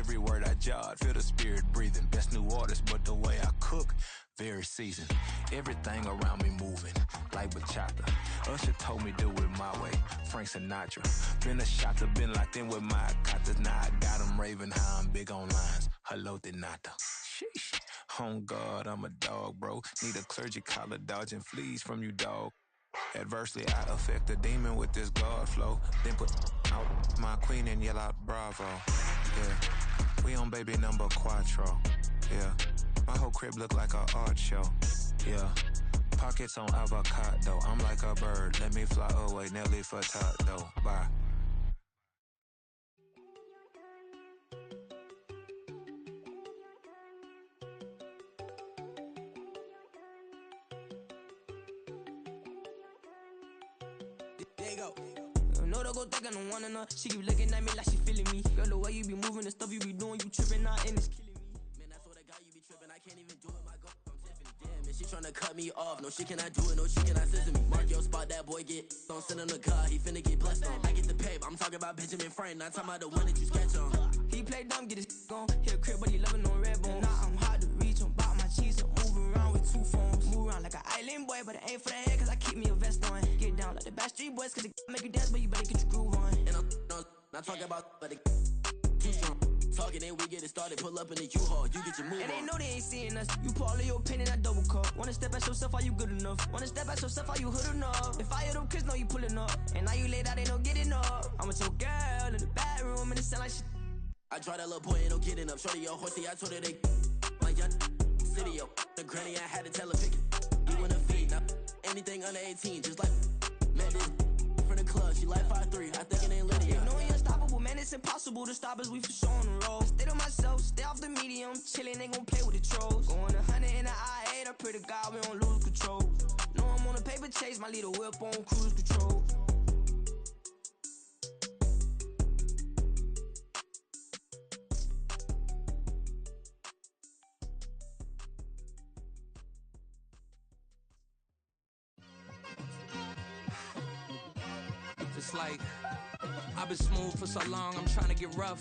every word I jot. Feel the spirit breathing. Best new artist, but the way I cook, very seasoned. Everything around me moving, like bachata. Usher told me do it my way, Frank Sinatra. Been a shotter, been locked in with my katas. Now I got them raving how I'm big on lines. Hello, de nata. Sheesh. On God, I'm a dog, bro. Need a clergy collar, dodging fleas from you, dog. Adversely, I affect the demon with this God flow. Then put out my queen and yell out bravo. Yeah, we on baby number quattro. Yeah, my whole crib look like a art show. Yeah, pockets on avocado. I'm like a bird, let me fly away. Nelly Furtado, bye. There you go. No, don't go think I don't wanna know. She keep looking at me like she feeling me. Girl, the way you be moving, the stuff you be doing, you tripping out and it's killing me. Man, that's what I got, you be tripping. I can't even do it, my girl. I'm Tiffany. Damn, man, she tryna cut me off. No, she cannot do it, no, she cannot listen to me. Mark your spot, that boy get. Don't send him the car, he finna get blessed on. I get the paper, I'm talking about Benjamin Franklin, not talking about the one that you sketch on. He play dumb, get his on. Hit a crib, but he loving on red bone. Now I'm hard to reach, I'm bout my cheese, I'm moving around with two phones. Move around like an island boy, but it ain't for the head, cause I keep me a vest on. Get down like the Backstreet Boys, cause it make you dance, but you better get your groove on. And I'm not talking about, but it too strong. Talking, then we get it started, pull up in the U-Haul, you get your move on. And they know they ain't seeing us. You pull all of your pen in that double cup. Wanna step at yourself, are you good enough? Wanna step at yourself, are you hood enough? If I hear them kids know you pulling up, and now you laid out, they don't get enough. I'm with your girl in the bedroom, and it sound like shit. I tried that little boy, ain't no getting up. Shorty, your horsey, I told her they my young city, yo. The granny, I had to tell her pick it. You wanna feed, now anything under 18, just like met this from the club. She like 5'3", I think it ain't Lydia. You know we unstoppable, man, it's impossible to stop us. We for sure on the road. Stay to myself, stay off the medium, chillin', ain't gon' play with the trolls. Going 100 in the I-8, I pray to God we don't lose control. Know I'm on a paper chase, my little whip on cruise control. It's like I've been smooth for so long, I'm trying to get rough.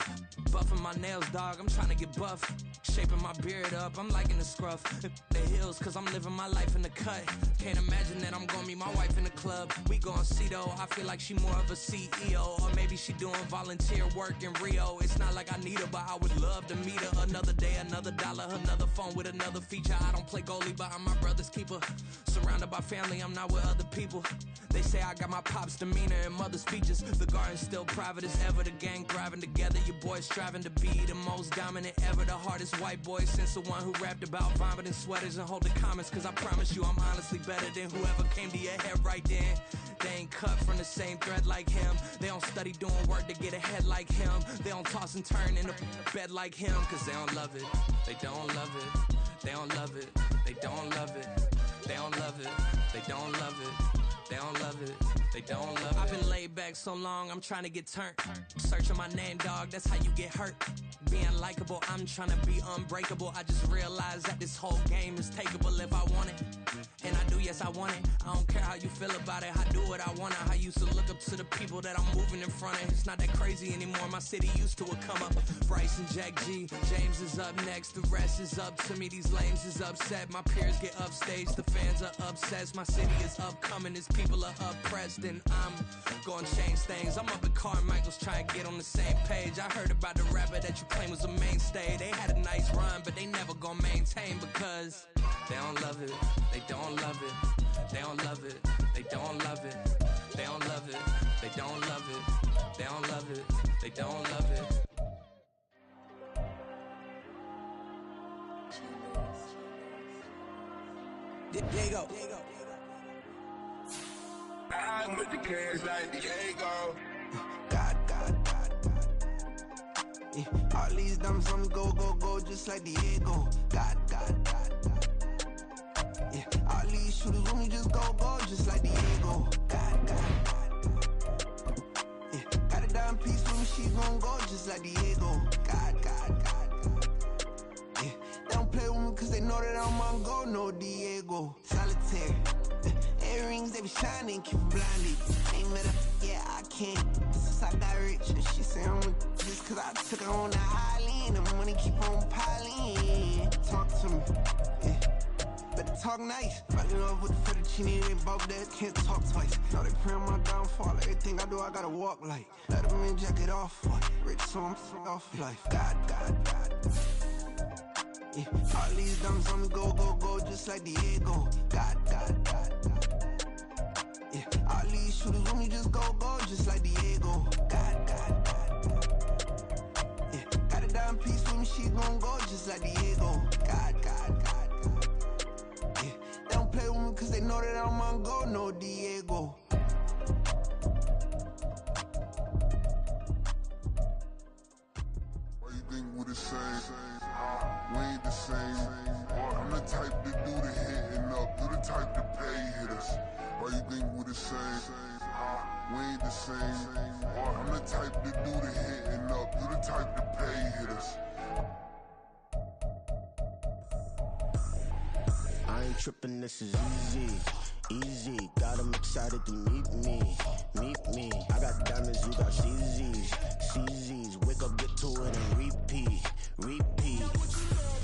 Buffing my nails, dog, I'm trying to get buff. Shaping my beard up, I'm liking the scruff. The hills, cause I'm living my life in the cut. Can't imagine that I'm gonna meet my wife in the club. We gon' see though, I feel like she more of a CEO. Or maybe she doing volunteer work in Rio. It's not like I need her, but I would love to meet her. Another day, another dollar, another phone with another feature. I don't play goalie, but I'm my brother's keeper. Surrounded by family, I'm not with other people. They say I got my pop's demeanor and mother's features. The garden's still private as ever. The gang thriving together. Your boys striving to be the most dominant ever. The hardest white boy since the one who rapped about vomiting sweaters and holding comments. Cause I promise you I'm honestly better than whoever came to your head right then. They ain't cut from the same thread like him. They don't study doing work to get ahead like him. They don't toss and turn in the bed like him. Cause they don't love it. They don't love it. They don't love it. They don't love it. They don't love it. They don't love it. They don't love it, they don't love it. I've been laid back so long, I'm trying to get turned. Searching my name, dog, that's how you get hurt. Being likable, I'm trying to be unbreakable. I just realized that this whole game is takeable if I want it. And I do, yes, I want it. I don't care how you feel about it, I do what I want. I used to look up to the people that I'm moving in front of. It's not that crazy anymore, my city used to a come up. Bryce and Jack G, James is up next. The rest is up to me, these lames is upset. My peers get upstage, the fans are obsessed. My city is upcoming, these people are oppressed. And I'm gonna change things. I'm up at Carmichael's trying to get on the same page. I heard about the rapper that you claim was a mainstay. They had a nice run, but they never gonna maintain because they don't love it, they don't love it, they don't love it, they don't love it, they don't love it, they don't love it, they don't love it, they don't love it. There you go. I'm with the cash like Diego. God. Yeah. All these diamonds on the go, just like Diego. God. Yeah. All these shooters with me just go, just like Diego. God. Yeah. Got a dime piece with me, she gon' go just like Diego. God. Yeah. They don't play with me cause they know that I'm on go, no Diego. Solitaire. Every ring beams, they be shining, keep blinded. Ain't met her, yeah, I can't. Since I got rich, and she say I'm just cause I took her on the island. The money keep on piling. Talk to me, yeah. Better talk nice. Fucking up with the fettuccine, they both dead, can't talk twice. Now they pray on my downfall. Everything I do, I gotta walk like. Let them in, jack it off. Rich, so I'm off life. God. Yeah. All these dumps on me, go, just like Diego. God. Yeah. All these shooters on me, just go, just like Diego. God. Yeah. Got a dime piece with me, she gon' go, just like Diego. God. Yeah. They don't play with me cause they know that I'm on go, no Diego. Why you think we the same? We ain't the same. I'm the type to do the hitting up. You the type to pay hitters. Why you think we the same? We ain't the same. I'm the type to do the hitting up. You the type to pay hitters. I ain't tripping, this is easy. Got 'em excited to meet me. I got diamonds, you got CZs. Wake up, get to it and repeat.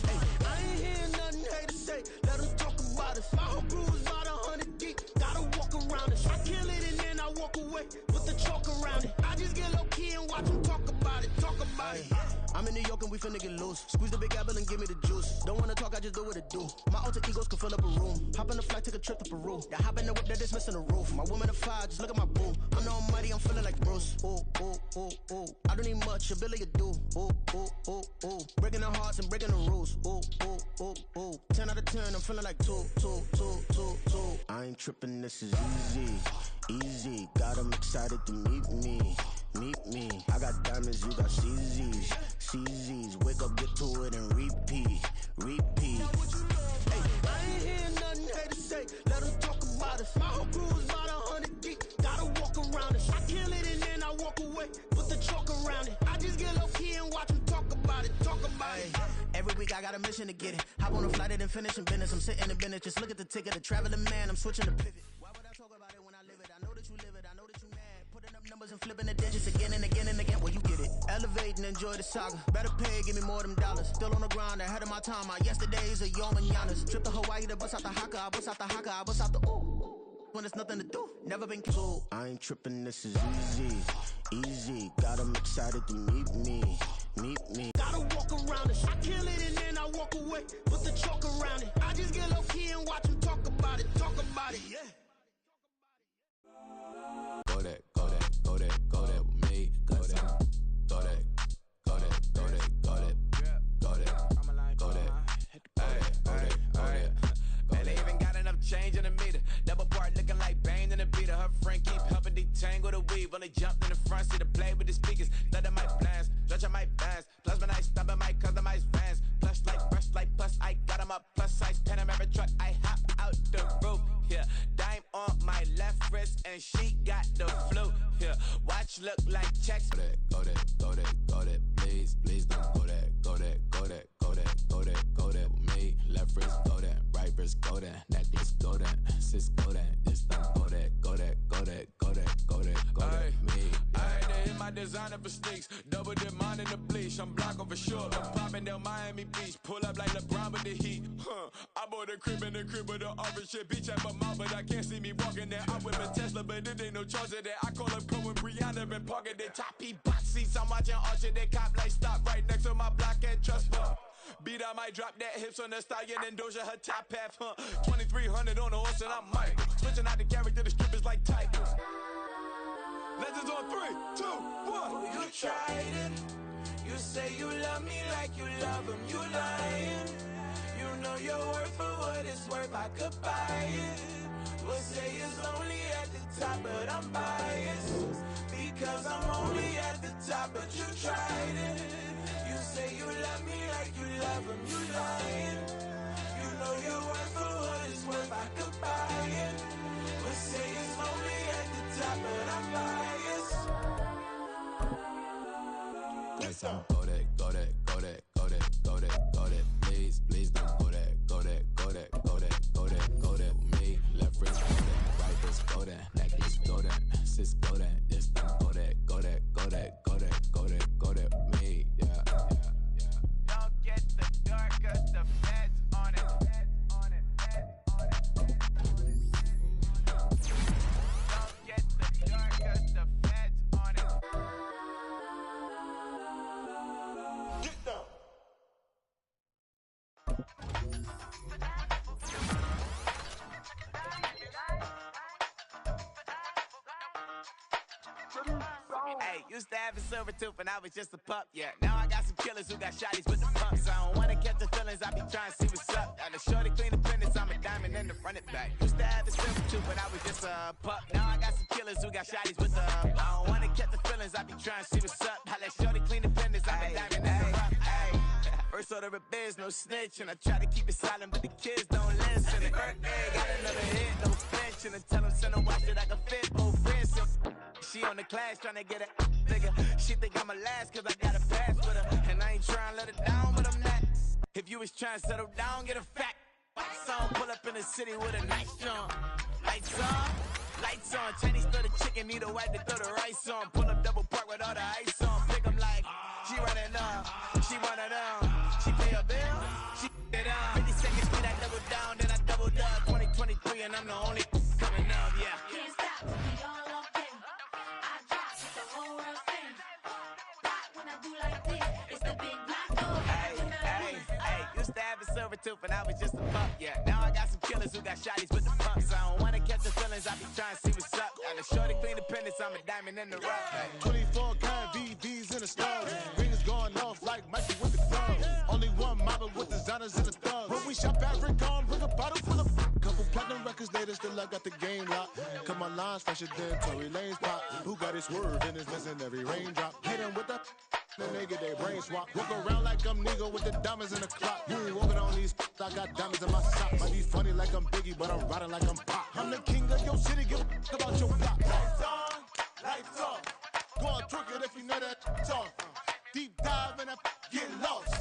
Hey, I ain't hearing nothing haters say. Let them talk about it. My whole crew is about 100 deep. Gotta walk around it. I kill it and then I walk away with the chalk around it. I just get low key and watch them talk about it. I'm in New York and we finna get loose. Squeeze the big apple and give me the juice. Don't wanna talk, I just do what it do. My alter egos can fill up a room. Hop on the flight, take a trip to Peru. That hop in the whip, that is missing the roof. My woman a fire, just look at my boo. I'm the almighty, I'm feeling like Bruce. Ooh. I don't need much, ability to do. Ooh. Breaking the hearts and breaking the rules. Ooh. 10 out of 10, I'm feeling like two. I ain't tripping, this is easy. Got 'em excited to meet me. I got diamonds, you got CZs. Wake up, get to it and repeat. Hey, I ain't hearing nothing haters say. Let them talk about it. My whole crew is about 100 deep. Gotta walk around it. I kill it and then I walk away with the chalk around it. I just get low key and watch them talk about it. Every week I got a mission to get it. Hop on a flight and then finish in business. I'm sitting in business. Just look at the ticket. The traveling man, I'm switching to pivot. Why would I talk about it when I live it? I know that you live it. I know that you mad. Putting up numbers and flipping the digits again and again. Well, you get it. Elevate and enjoy the saga. Better pay, give me more them dollars. Still on the grind, ahead of my time. My yesterdays are yo mananas. Trip to Hawaii to bust out the haka. I bust out the ooh. When there's nothing to do, never been cool. I ain't tripping, this is easy. Got 'em excited to meet me. Gotta walk around it. I kill it and then I walk away with the chalk around it. I just get low key and watch them talk about it. Yeah. Go that with me. Go that. Man, they even got enough change in the meter. Double part looking like Bane in the beater. Her friend keep helping detangle the weave. Only jumped in the front seat to play with the speakers. Thunder might blast, stretch I might dance. Plasma night, stubborn might customize vans. Plush like brush like plus I got 'em up. Plus size Panamera truck, I hop out the roof. Yeah, dime on my left wrist and she got the flu. Yeah, watch look like checks. Go that, please don't go that with me. Left wrist go that, right wrist go that, necklace go that, sis go that, just don't go that me. I had to hit my designer for sneaks, double dip mine in the bleach. I'm blocking for sure, I'm popping down Miami Beach, pull up like LeBron with the heat. I bought a crib in the crib with the office shit, beach at my mouth, but I can't see me walking there. I whip a Tesla, but it ain't no charge of that. I call up Cohen, Brianna, and parking the top P box seats. I'm watching Archer, they cop like stop right next to my block at Trust Fund. Beat, I might drop that hips on the stallion and Doja her top half, 2300 on the horse and I'm Mike. Switching out the character, the strippers like Tigers. Legends on 3, 2, 1. Oh, you tried it. You say you love me like you love him. You lying. You know your worth for what it's worth. I could buy it. We'll say it's only at the top, but I'm biased. Because I'm only at the top, but you tried it. You say you love me like you love him. You lying. You know your worth for what it's worth. I could buy it. We'll say it's only at the top, but I'm biased. Go that, please don't go that with me. Left wrist go that, right wrist Hey, used to have a silver tooth and I was just a pup, yeah. Now I got some killers who got shotties with the pumps. I don't wanna catch the feelings, I be trying to see what's up. Now the shorty clean the pendants, I'm a diamond and the run it back. Used to have a silver tooth but I was just a pup. Now I got some killers who got shotties with the I don't wanna catch the feelings, I be trying to see what's up. How that shorty clean the pendants, I'm a diamond and the run. First order of biz, no snitch. And I try to keep it silent, but the kids don't listen. The birthday got another hit, no flinch. And I tell them, send her watch it, I can fit both friends. She on the class trying to get a nigga. She think I'm a last cause I got a pass with her. And I ain't trying to let her down, but I'm not. If you was trying to settle down, get a fat song. Pull up in the city with a nice jump. Lights on, lights on. Chinese throw the chicken, need a wipe to throw the rice on. Pull up double park with all the ice on. Pick 'em like, she running up, she one of them. She pay a bill, she it up. 50 seconds, speed, I double down, then I doubled up. 2023, and I'm the only coming up, yeah. Can't stop, we all okay. I drop with the whole world sing. Rock when I do like this, it's the big black door. Hey, used to have a silver tooth and I was just a pup, yeah. Now I got some killers who got shotties with the pumps. I don't wanna catch the feelings, I be trying to see what's up. Got a shorty clean the pendants, I'm a diamond in the rough. Hey. 24 karat VVs in the stars. Rings going off like Mikey with the clubs. Only one model with designers in the thugs. When we shop at Rick on, bring a bottle full of couple platinum records later, still I got the game locked. Cause my lines fresher than Tory Lane's pop. Who got his swerve and is missing every raindrop. Hit him with the then they get their brain swap. Walk around like I'm Nigga with the diamonds in the clock. You ain't walking on these, I got diamonds in my sock. Might be funny like I'm Biggie, but I'm riding like I'm Pop. I'm the king of your city, give a about your block. Lights on, lights off. Go on, twerk it if you know that talk. Deep dive and I get lost.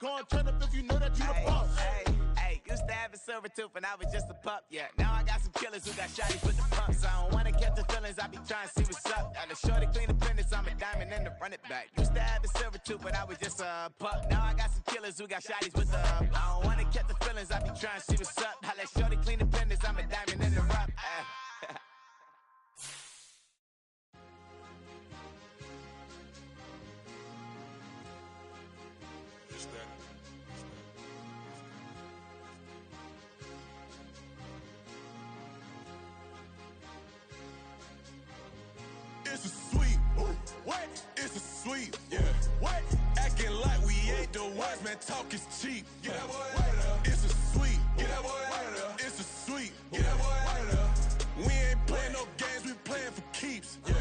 Go on, turn up if you know that you the boss. Hey, used to have a silver tooth and I was just a pup, yeah. Now I got some killers who got shotties with the pumps. I don't wanna catch the feelings, I be trying to see what's up. Got a shorty clean the pendants, I'm a diamond and the run it back. Used to have a silver tooth but I was just a pup. Now I got some killers who got shotties with the I don't wanna catch the feelings, I be trying to see what's up. How that shorty clean the pendants, I'm a diamond in the rough. It's a sweet, what? It's a sweet, yeah. What? Acting like we ain't the ones, man. Talk is cheap. Get that boy out of there. It's a sweet, get that boy out of there. It's a sweet, get that boy out of there. We ain't playing no games, we playing for keeps. Yeah.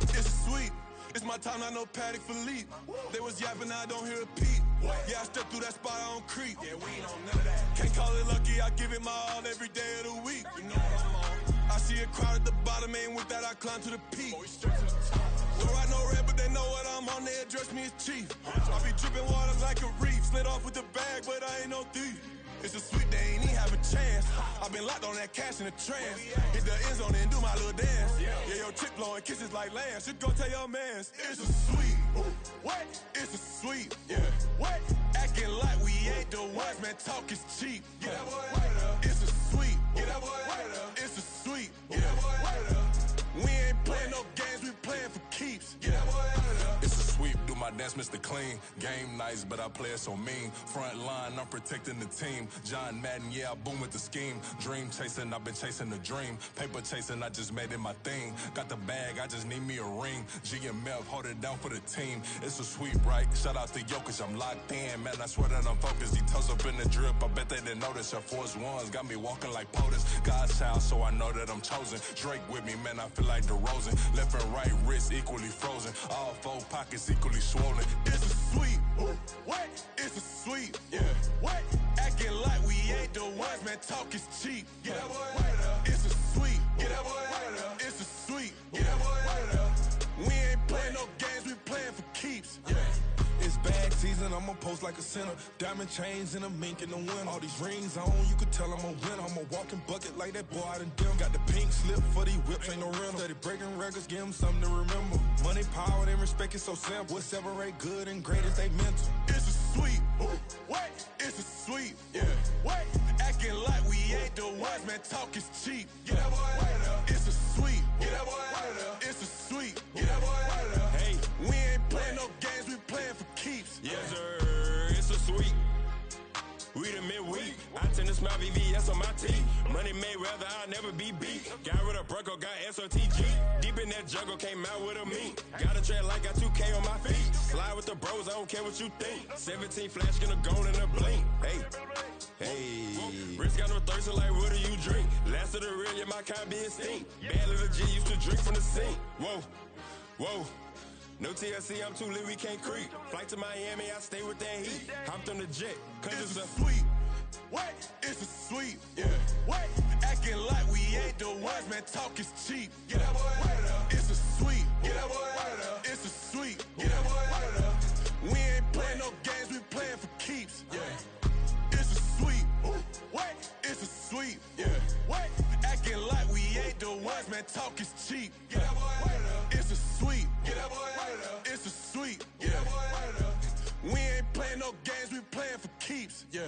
It's sweet. It's my time, I know Patek Philippe. They was yapping, I don't hear a peep. Yeah, I step through that spot, I don't creep. Yeah, we don't know that. Can't call it lucky, I give it my all every day of the week. You know what I'm on. I see a crowd at the bottom, ain't with that, I climb to the peak. Don't ride no red, but they know what I'm on, they address me as chief. I be dripping water like a reef, slid off with the bag, but I ain't no thief. It's a sweet, they ain't even have a chance. I been locked on that cash in a trance. Hit the end zone and do my little dance. Yeah, your chick blowing kisses like lambs. Should go tell your mans. It's a sweet. What? It's a sweet. Yeah. What? Acting like we ain't the ones, man. Talk is cheap. Get that boy out of there. It's a sweet. Get that boy out of there. It's a sweet. Get that boy out of there. We ain't playing no games, we playing for keeps. Get that boy out of there. It's a sweep, do my dance, Mr. Clean. Game nice, but I play it so mean. Front line, I'm protecting the team. John Madden, yeah, I boom with the scheme. Dream chasing, I've been chasing the dream. Paper chasing, I just made it my thing. Got the bag, I just need me a ring. GMF, hold it down for the team. It's a sweep, right? Shout out to Jokic, I'm locked in. Man, I swear that I'm focused. He toes up in the drip, I bet they didn't notice. Air Force Ones got me walking like POTUS. God's child, so I know that I'm chosen. Drake with me, man, I feel like DeRozan. Left and right wrist equally frozen. All four pockets equally swollen. It's a sweet. What? It's a sweet. Yeah. What? Acting like we ain't the ones, man. Talk is cheap. Get that boy out of there. It's a sweet. Get that boy out of there. It's a sweet. Get that boy out of there. We ain't playing no games, we playing for keeps. Yeah. It's bag season, I'ma post like a sinner. Diamond chains and a mink in the wind. All these rings on, you could tell I'm a winner. I'm a walking bucket like that boy out in dim. Got the pink slip for these whips, ain't no rental. Steady breaking records, give them something to remember. Money, power, and respect is so simple. What separate good and great is they mental. It's a sweet. What? It's a sweet. Yeah. What? Acting like we ain't the ones, man. Talk is cheap. Get that boy out of there. It's a sweet. Get that boy out of there. It's a sweet. Get that boy out of there. Hey, we ain't playing no games, we playing for keeps. Yes, sir. It's a sweet. We the midweek. I tend to smile VVS on my teeth. Money made rather, I'll never be beat. Got rid of Burko, got SOTG. Deep in that jungle, came out with a meat. Got a track like got 2K on my feet. Slide with the bros, I don't care what you think. 17 flash, gonna go in a blink. Hey. Hey, Rich got no thirst, like what do you drink? Last of the real, yeah, my kind be extinct. Bad little G used to drink from the sink. Whoa, whoa. No TLC, I'm too lit, we can't creep. Flight to Miami, I stay with that heat. Hopped on the jet, cause it's a sweet. What? It's a sweet. Yeah. What? Acting like we ain't the ones, man. Talk is cheap. Get that boy out of there. It's a sweet. Get that boy out of there. It's a sweet. Get that boy out of there. We ain't playing no games, we playing for keeps. Yeah. It's a sweet. What? It's a sweet. Yeah. What? Acting like we ain't the ones, man. Talk is cheap. Get that boy out of there. It's a sweet. Get that boy out of there. It's a sweet. Get that boy out of there. We ain't playing no games, we playing for keeps. Yeah.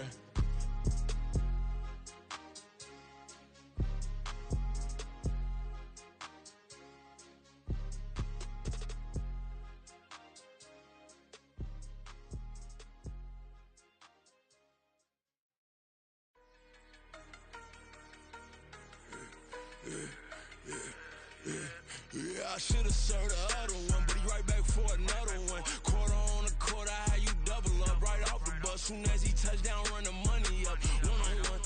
Yeah, I should've served the other one, but he right back for another one. Quarter on a quarter, how you double up right off the bus. Soon as he touch down, run the money up. One-on-one.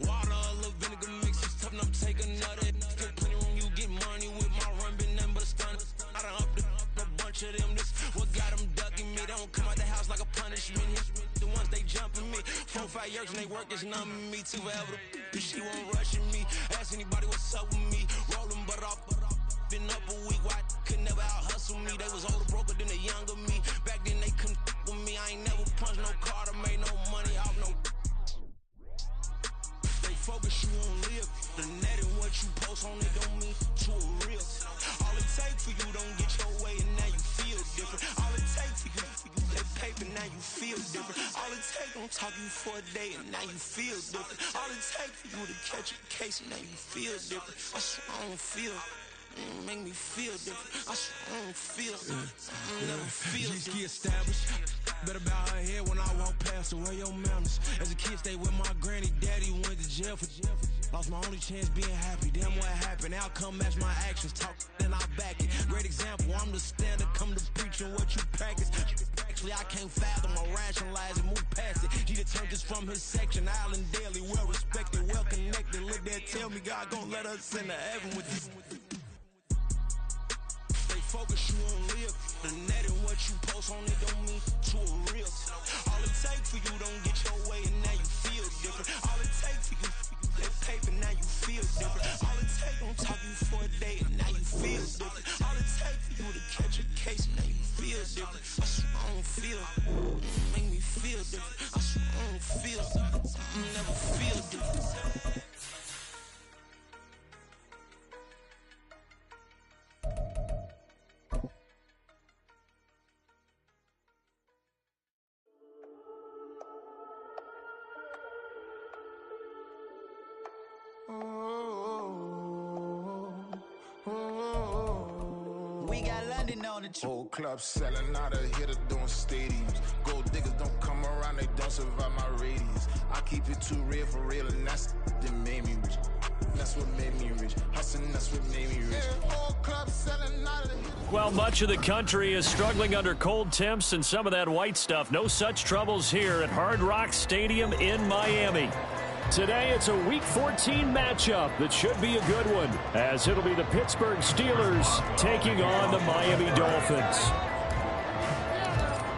Water, a little vinegar mix, it's tough enough to take another. Still plenty room, you get money with my run, been nothing but a stun. I done up a bunch of them, this what got them ducking me. They don't come out the house like a punishment. The ones they jumping me. 4 or 5 years and they work is numbing me. Too forever, she won't rushing me. Ask anybody what's up with me. Rollin' butt off. Been up a week, why could never out hustle me? They was older, broker than the younger me. Back then they couldn't with me. I ain't never punched no card or made no money off no. They focus you on live. The net and what you post on it don't mean to a real. All it take for you don't get your way and now you feel different. All it take for you that paper, now you feel different. All it take don't talk you for a day and now you feel different. All it take for you to catch a case and now you feel different. I swear I don't feel. Make me feel different. I swear I don't feel. I never feel different. Established. Better bow her head when I walk past her. Where your manners? As a kid, stayed with my granny. Daddy went to jail for jail. Lost my only chance being happy. Damn, what happened? Outcome match my actions. Talk and I back it. Great example. I'm the standard. Come to preaching what you practice. Actually, I can't fathom or rationalize and move past it. He turned this from his section. Island daily, well respected, well connected. Look there, tell me God gon' let us into heaven with this. Focus you on live. The net and what you post on it don't mean to a real. All it take for you don't get your way and now you feel different. All it take for you that paper, now you feel different. All it take don't talk you for a day and now you feel different. All it take for you to catch a case and now you feel different. I swear I don't feel. Make me feel different. I swear I don't feel. I never feel different. We got London on the Whole club selling out of hitter doing stadiums. Gold diggers don't come around, they don't survive my radius. I keep it too real for real, and that's that made me rich. That's what made me rich. Hustling, that's what made me rich. Whole club selling out of hitter. Well, much of the country is struggling under cold temps and some of that white stuff. No such troubles here at Hard Rock Stadium in Miami. Today, it's a Week 14 matchup that should be a good one, as it'll be the Pittsburgh Steelers taking on the Miami Dolphins.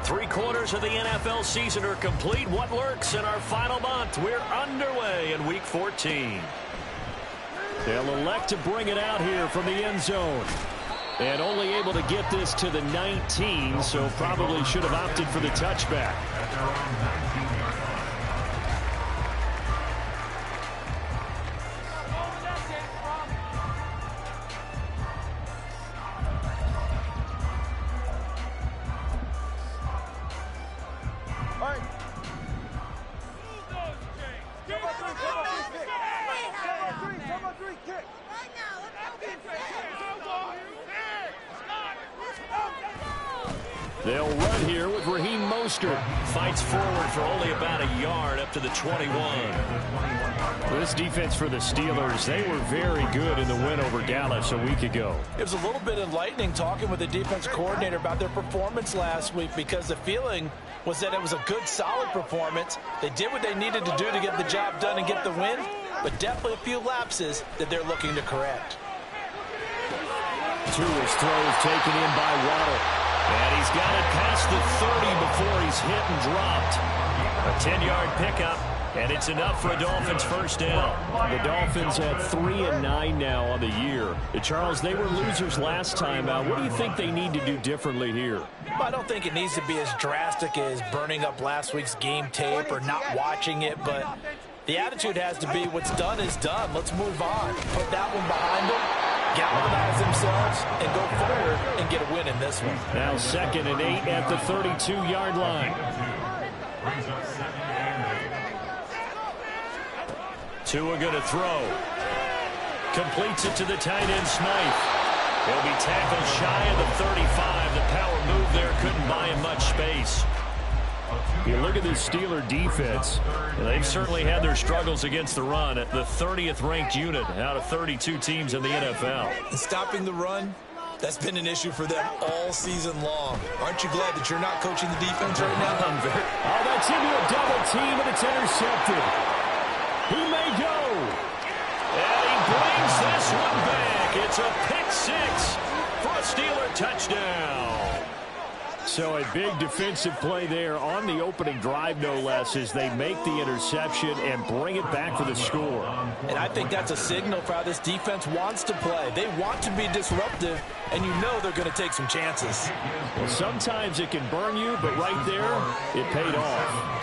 3 quarters of the NFL season are complete. What lurks in our final month? We're underway in Week 14. They'll elect to bring it out here from the end zone. And only able to get this to the 19, so probably should have opted for the touchback. They'll run here with Raheem Mostert. Fights forward for only about a yard up to the 21. This defense for the Steelers, they were very good in the win over Dallas a week ago. It was a little bit enlightening talking with the defense coordinator about their performance last week, because the feeling was that it was a good, solid performance. They did what they needed to do to get the job done and get the win, but definitely a few lapses that they're looking to correct. Tua's throws taken in by Waddle. And he's got it past the 30 before he's hit and dropped. A 10-yard pickup, and it's enough for a Dolphins first down. The Dolphins at 3-9 now on the year. Charles, they were losers last time out. What do you think they need to do differently here? Well, I don't think it needs to be as drastic as burning up last week's game tape or not watching it, but the attitude has to be what's done is done. Let's move on. Put that one behind them, galvanize themselves, and go forward and get a win in this one. Now 2nd and 8 at the 32-yard line. Tua going to throw. Completes it to the tight end, Smythe. He'll be tackled shy of the 35. The power move there couldn't buy him much space. You look at this Steeler defense, they've certainly had their struggles against the run. At the 30th ranked unit out of 32 teams in the NFL. And stopping the run, that's been an issue for them all season long. Aren't you glad that you're not coaching the defense right now? Oh, that's into a double team, and it's intercepted. He may go. And he brings this one back. It's a pick six for a Steeler touchdown. So a big defensive play there on the opening drive, no less, as they make the interception and bring it back for the score. And I think that's a signal for how this defense wants to play. They want to be disruptive, and you know they're going to take some chances. Well, sometimes it can burn you, but right there, it paid off.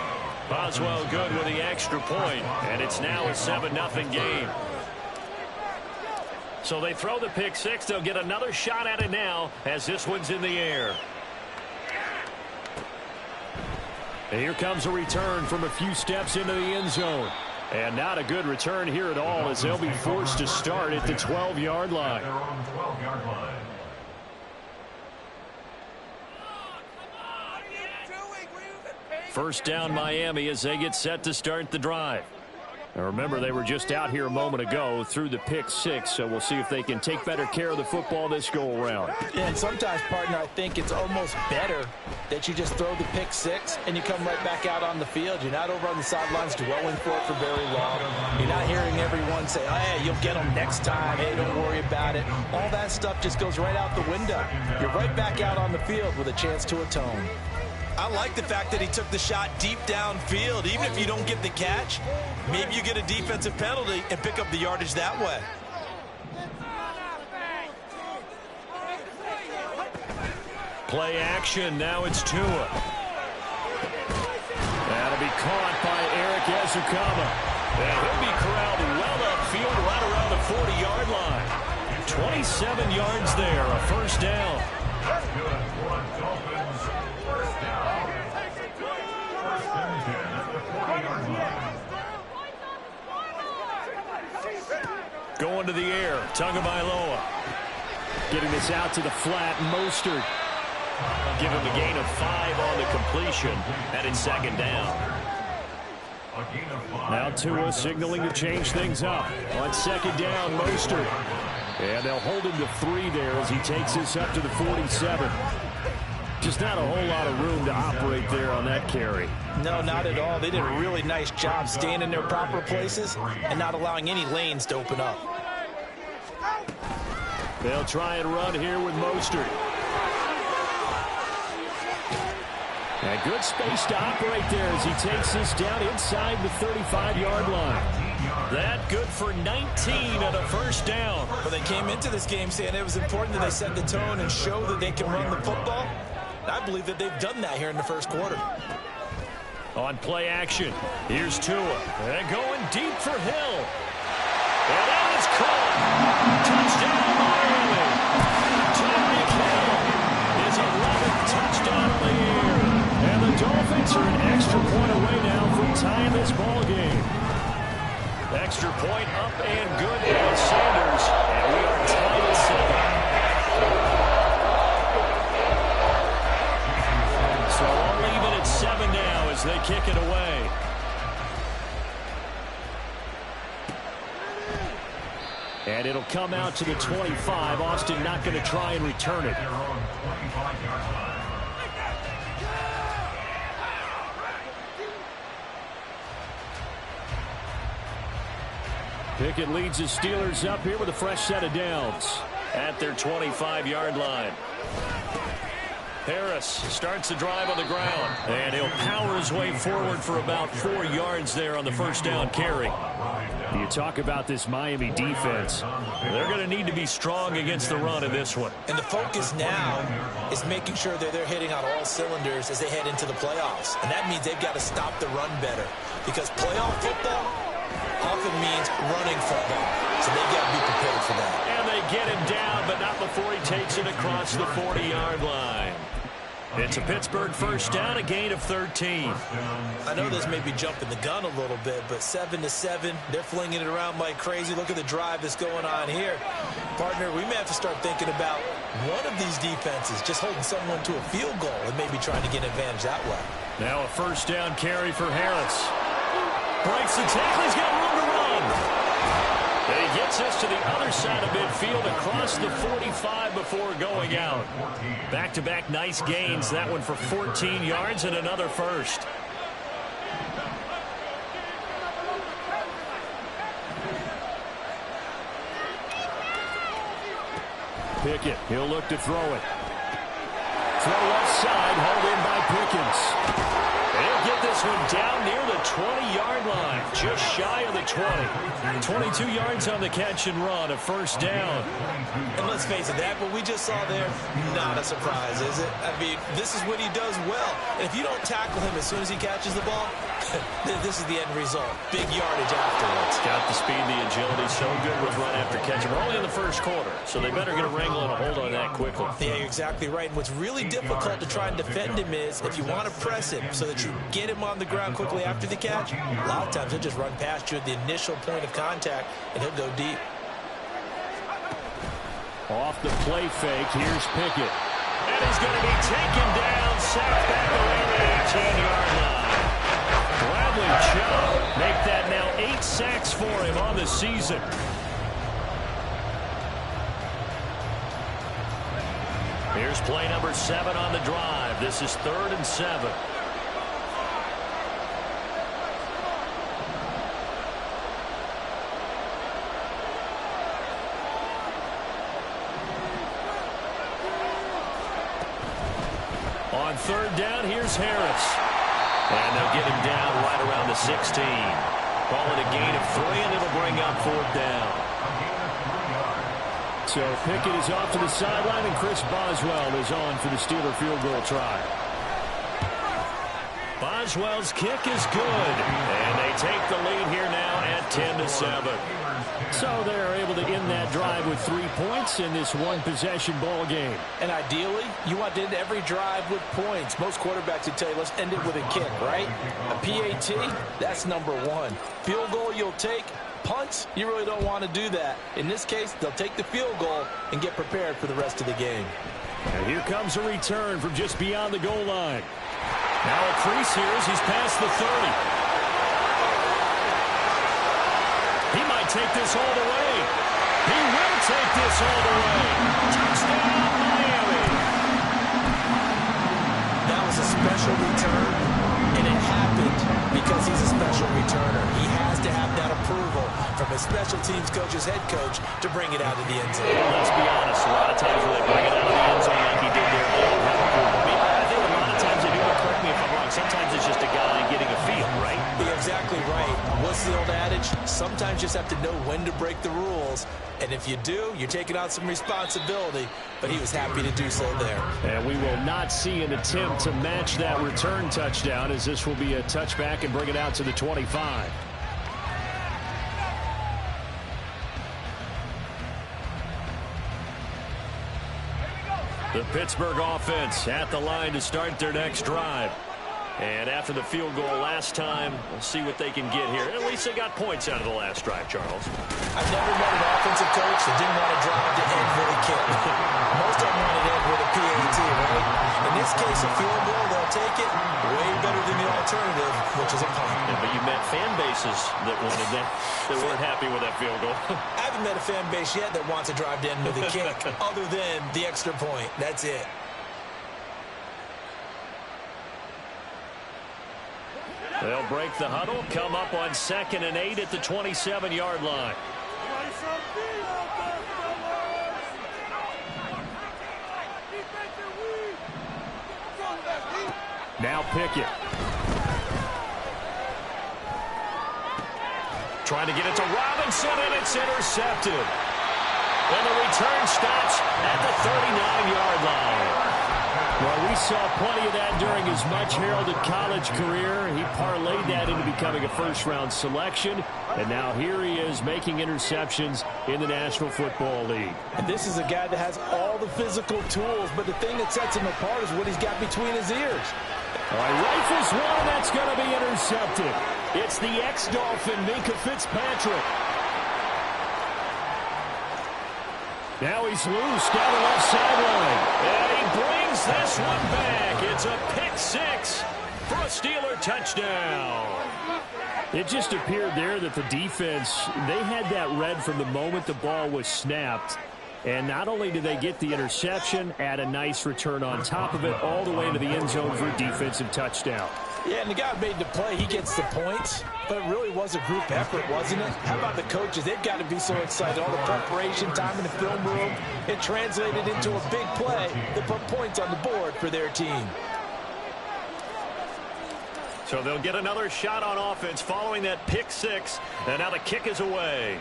Boswell good with the extra point, and it's now a 7-0 game. So they throw the pick six. They'll get another shot at it now as this one's in the air. And here comes a return from a few steps into the end zone. And not a good return here at all, as they'll be forced to start at the 12-yard line. First down Miami as they get set to start the drive. Now remember, they were just out here a moment ago through the pick six, so we'll see if they can take better care of the football this go-around. Yeah, and sometimes, partner, I think it's almost better that you just throw the pick six and you come right back out on the field. You're not over on the sidelines dwelling for it for very long. You're not hearing everyone say, oh, hey, you'll get them next time. Hey, don't worry about it. All that stuff just goes right out the window. You're right back out on the field with a chance to atone. I like the fact that he took the shot deep downfield. Even if you don't get the catch, maybe you get a defensive penalty and pick up the yardage that way. Play action. Now it's Tua. That'll be caught by Eric Ezukama. And he'll be corralled well upfield right around the 40-yard line. 27 yards there, a first down. Going to the air, Tagovailoa. Getting this out to the flat, Mostert. Give him a gain of 5 on the completion, and it's second down. Now Tua signaling to change things up. On second down, Mostert. And they'll hold him to 3 there as he takes this up to the 47. Just not a whole lot of room to operate there on that carry. No, not at all. They did a really nice job staying in their proper places and not allowing any lanes to open up. They'll try and run here with Mostert. And good space to operate there as he takes this down inside the 35-yard line. That good for 19 and a first down. Well, they came into this game saying it was important that they set the tone and show that they can run the football. I believe that they've done that here in the first quarter. On play action, here's Tua. And going deep for Hill. And that is caught. Touchdown, Miami. Tyreek Hill is 11th touchdown of the year. And the Dolphins are an extra point away now from tying this ball game. Extra point up and good by Sanders. And we are tied at 7. come out to the 25. Austin not going to try and return it. Pickett leads his Steelers up here with a fresh set of downs at their 25-yard line. Harris starts the drive on the ground, and he'll power his way forward for about 4 yards there on the first down carry. You talk about this Miami defense. They're going to need to be strong against the run in this one. And the focus now is making sure that they're hitting on all cylinders as they head into the playoffs. And that means they've got to stop the run better, because playoff football often means running football. So they've got to be prepared for that. And they get him down, but not before he takes it across the 40-yard line. It's a Pittsburgh first down, a gain of 13. I know this may be jumping the gun a little bit, but 7-7, they're flinging it around like crazy. Look at the drive that's going on here. Partner, we may have to start thinking about one of these defenses just holding someone to a field goal and maybe trying to get an advantage that way. Now a first down carry for Harris. Breaks the tackle, he's got room to run. And he gets us to the other side of midfield across the 45 before going out. Back-to-back nice gains. That one for 14 yards and another first. Pickett, he'll look to throw it. Throw left side, held in by Pickens. He'll get this one down near the 20-yard line, just shy of the 20. 22 yards on the catch and run, a first down. And let's face it, that what we just saw there, not a surprise, is it? I mean, this is what he does well. And if you don't tackle him as soon as he catches the ball, this is the end result. Big yardage afterwards. Got the speed, the agility, so good with run after catch. We're only in the first quarter, so they better get a wrangle and a hold on that quickly. Yeah, you're exactly right. And what's really difficult to try and defend him is if you want to press him so that you get him on the ground quickly after the catch, a lot of times he'll just run past you at the initial point of contact, and he'll go deep. Off the play fake, here's Pickett. And he's going to be taken down, sacked back around the 18-yard line. Bradley Chubb make that now 8 sacks for him on the season. Here's play number 7 on the drive. This is 3rd and 7. On 3rd down, here's Harris. And they'll get him down right around the 16. Call it a gain of 3, and it'll bring up 4th down. So Pickett is off to the sideline, and Chris Boswell is on for the Steeler field goal try. Boswell's kick is good, and they take the lead here now at 10-7. So they're able to end that drive with 3 points in this one-possession ball game. And ideally, you want to end every drive with points. Most quarterbacks would tell you, let's end it with a kick, right? A PAT, that's number 1. Field goal you'll take. Punts, you really don't want to do that. In this case, they'll take the field goal and get prepared for the rest of the game. And here comes a return from just beyond the goal line. Now a crease here as he's past the 30. He might take this all the way. He will take this all the way. Touchdown, Miami. That was a special return, and it happened because he's a special returner. He has to have that approval from his special teams coach's head coach to bring it out of the end zone. Let's be honest, a lot of times when they bring it out of the end zone like he did there, they don't have approval. I think a lot of times they do, but correct me if I'm wrong, sometimes it's just a guy getting a feel, right? You're exactly right. What's the old adage? Sometimes you just have to know when to break the rules. And if you do, you're taking on some responsibility. But he was happy to do so there. And we will not see an attempt to match that return touchdown, as this will be a touchback and bring it out to the 25. The Pittsburgh offense at the line to start their next drive. And after the field goal last time, we'll see what they can get here. At least they got points out of the last drive, Charles. I've never met an offensive coach that didn't want to drive to end with a kick. Most of them want to end with a PAT, right? In this case, a field goal, they'll take it way better than the alternative, which is a punt. Yeah, but you met fan bases that wanted that weren't happy with that field goal. I haven't haven't met a fan base yet that wants to drive to end with a kick other than the extra point. That's it. They'll break the huddle, come up on 2nd and 8 at the 27-yard line. Now Pickett. Trying to get it to Robinson, and it's intercepted. And the return stops at the 39-yard line. Well, we saw plenty of that during his much-heralded college career. He parlayed that into becoming a first-round selection, and now here he is making interceptions in the National Football League. And this is a guy that has all the physical tools, but the thing that sets him apart is what he's got between his ears. All right, rifles one, that's going to be intercepted. It's the ex-Dolphin, Minka Fitzpatrick. Now he's loose down the left sideline. And he brings this one back. It's a pick six for a Steeler touchdown. It just appeared there that the defense, they had that read from the moment the ball was snapped. And not only did they get the interception, add a nice return on top of it, all the way into the end zone for a defensive touchdown. Yeah, and the guy made the play. He gets the points, but it really was a group effort, wasn't it? How about the coaches? They've got to be so excited. All the preparation, time in the film room, it translated into a big play that put points on the board for their team. So they'll get another shot on offense following that pick six, and now the kick is away.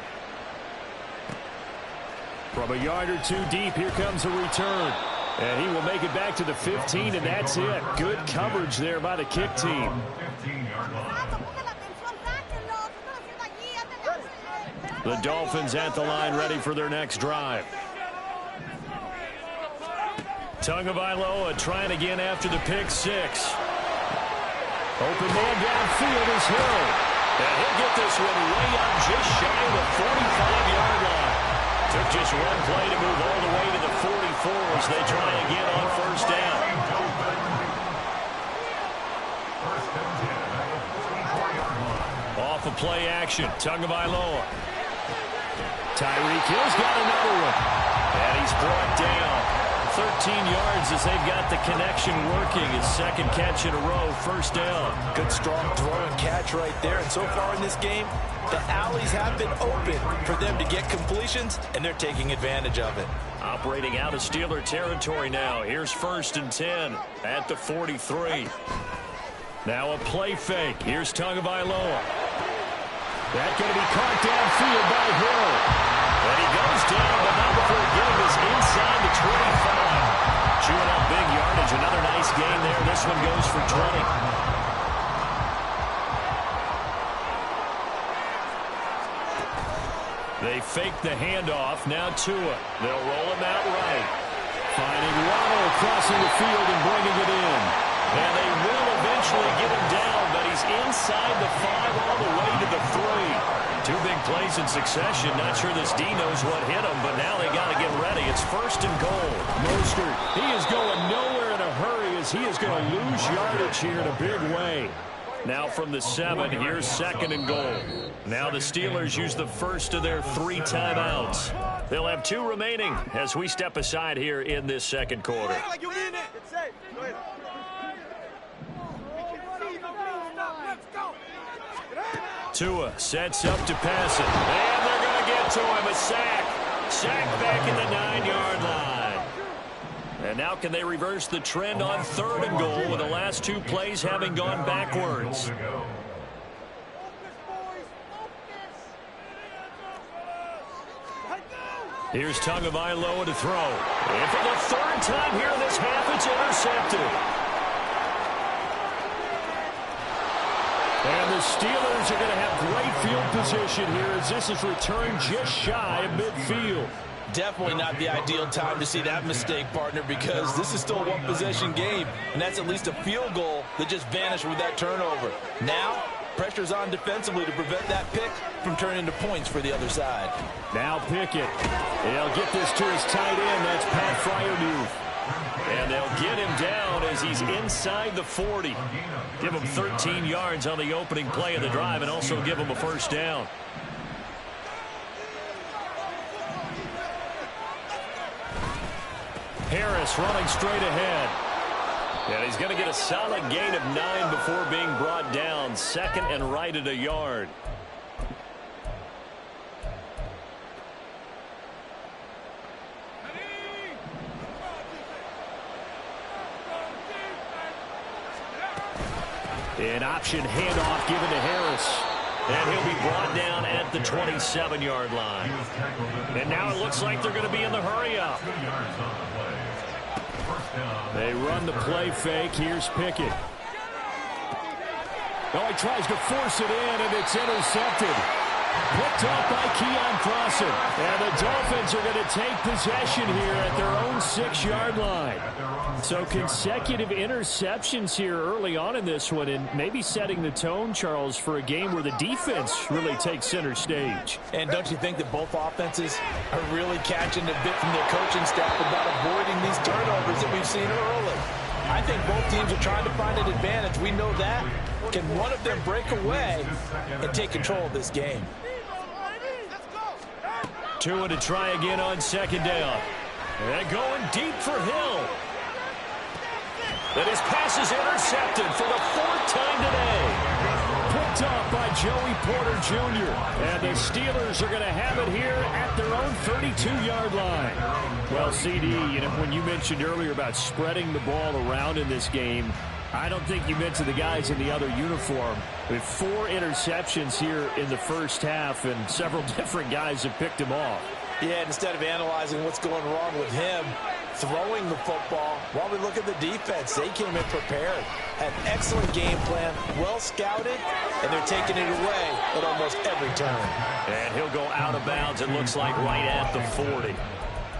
From a yard or two deep, here comes a return. And he will make it back to the 15, and that's it. Good coverage there by the kick team. The Dolphins at the line, ready for their next drive. Tagovailoa trying again after the pick six. Open man downfield is Hill. And he'll get this one way up just shy of the 45-yard line. Took just one play to move all the way to the 44 as they try again on first down. Off of play action, Tagovailoa. Tyreek Hill's got another one. And he's brought down. 13 yards as they've got the connection working. His second catch in a row, first down. Good strong throw and catch right there. And so far in this game, the alleys have been open for them to get completions, and they're taking advantage of it. Operating out of Steeler territory now. Here's 1st and 10 at the 43. Now a play fake. Here's Tagovailoa. That's going to be caught downfield by Hill. And he goes down, but not before getting this inside the 25. Chewing up big yardage. Another nice gain there. This one goes for 20. They fake the handoff. Now Tua. They'll roll him out right. Finding Waddle crossing the field and bringing it in. And they will eventually get him down, but he's inside the 5 all the way to the 3. 2 big plays in succession. Not sure this D knows what hit him, but now they got to get ready. It's 1st and goal. Mostert, he is going nowhere in a hurry as he is going to lose yardage here in a big way. Now from the 7, here's 2nd and goal. Now the Steelers use the first of their 3 timeouts. They'll have 2 remaining as we step aside here in this second quarter. Tua sets up to pass it. And they're going to get to him. A sack. Sack back at the 9-yard line. And now can they reverse the trend on 3rd and goal with the last 2 plays having gone backwards? Here's Tagovailoa to throw. And for the 3rd time here in this half, it's intercepted. And the Steelers are going to have great field position here as this is returned just shy of midfield. Definitely not the ideal time to see that mistake, partner, because this is still a one-possession game, and that's at least a field goal that just vanished with that turnover. Now, pressure's on defensively to prevent that pick from turning into points for the other side. Now Pickett. They'll get this to his tight end. That's Pat Freiermuth. And they'll get him down as he's inside the 40. Give him 13 yards on the opening play of the drive and also give him a first down. Harris running straight ahead. And he's going to get a solid gain of 9 before being brought down. Second and right at a yard. An option handoff given to Harris. And he'll be brought down at the 27-yard line. And now it looks like they're going to be in the hurry-up. They run the play fake. Here's Pickett. Oh, he tries to force it in, and it's intercepted. Picked up by Keon Crossan. And the Dolphins are going to take possession here at their own 6-yard line. So consecutive interceptions here early on in this one, and maybe setting the tone, Charles, for a game where the defense really takes center stage. And don't you think that both offenses are really catching a bit from their coaching staff about avoiding these turnovers that we've seen early? I think both teams are trying to find an advantage. We know that. Can one of them break away and take control of this game? Tua to try again on second down. And going deep for Hill. And his pass is intercepted for the 4th time today. Picked off by Joey Porter Jr. And the Steelers are going to have it here at their own 32-yard line. Well, CD, when you mentioned earlier about spreading the ball around in this game, I don't think you meant to the guys in the other uniform. With 4 interceptions here in the first half, and several different guys have picked him off. Yeah, instead of analyzing what's going wrong with him, throwing the football, while we look at the defense, they came in prepared. Had an excellent game plan, well scouted, and they're taking it away at almost every turn. And he'll go out of bounds, it looks like, right at the 40.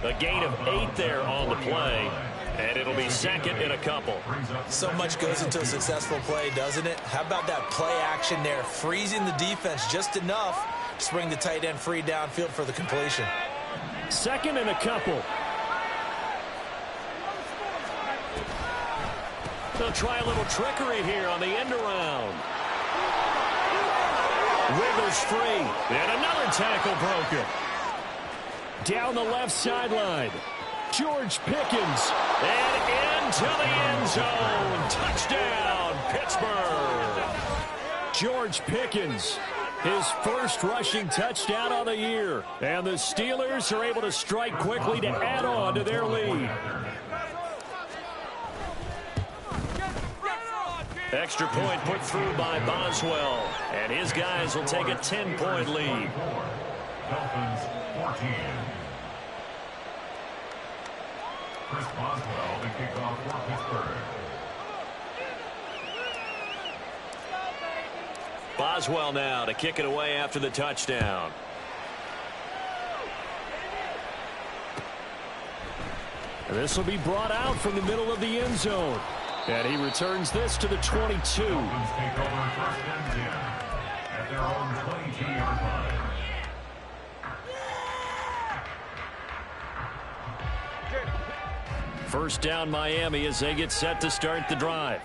A gain of 8 there on the play. And it'll be second and a couple. So much goes into a successful play, doesn't it? How about that play action there, freezing the defense just enough to bring the tight end free downfield for the completion. Second and a couple. They'll try a little trickery here on the end around. Wiggles free. And another tackle broken. Down the left sideline. George Pickens, and into the end zone. Touchdown, Pittsburgh. George Pickens, his first rushing touchdown of the year. And the Steelers are able to strike quickly to add on to their lead. Extra point put through by Boswell. And his guys will take a 10-point lead. Dolphins 14. Chris Boswell, the kickoff for Pittsburgh. Boswell now to kick it away after the touchdown. And this will be brought out from the middle of the end zone. And he returns this to the 22. Dolphins take over first and 10 at their own 22-yard line. First down Miami as they get set to start the drive.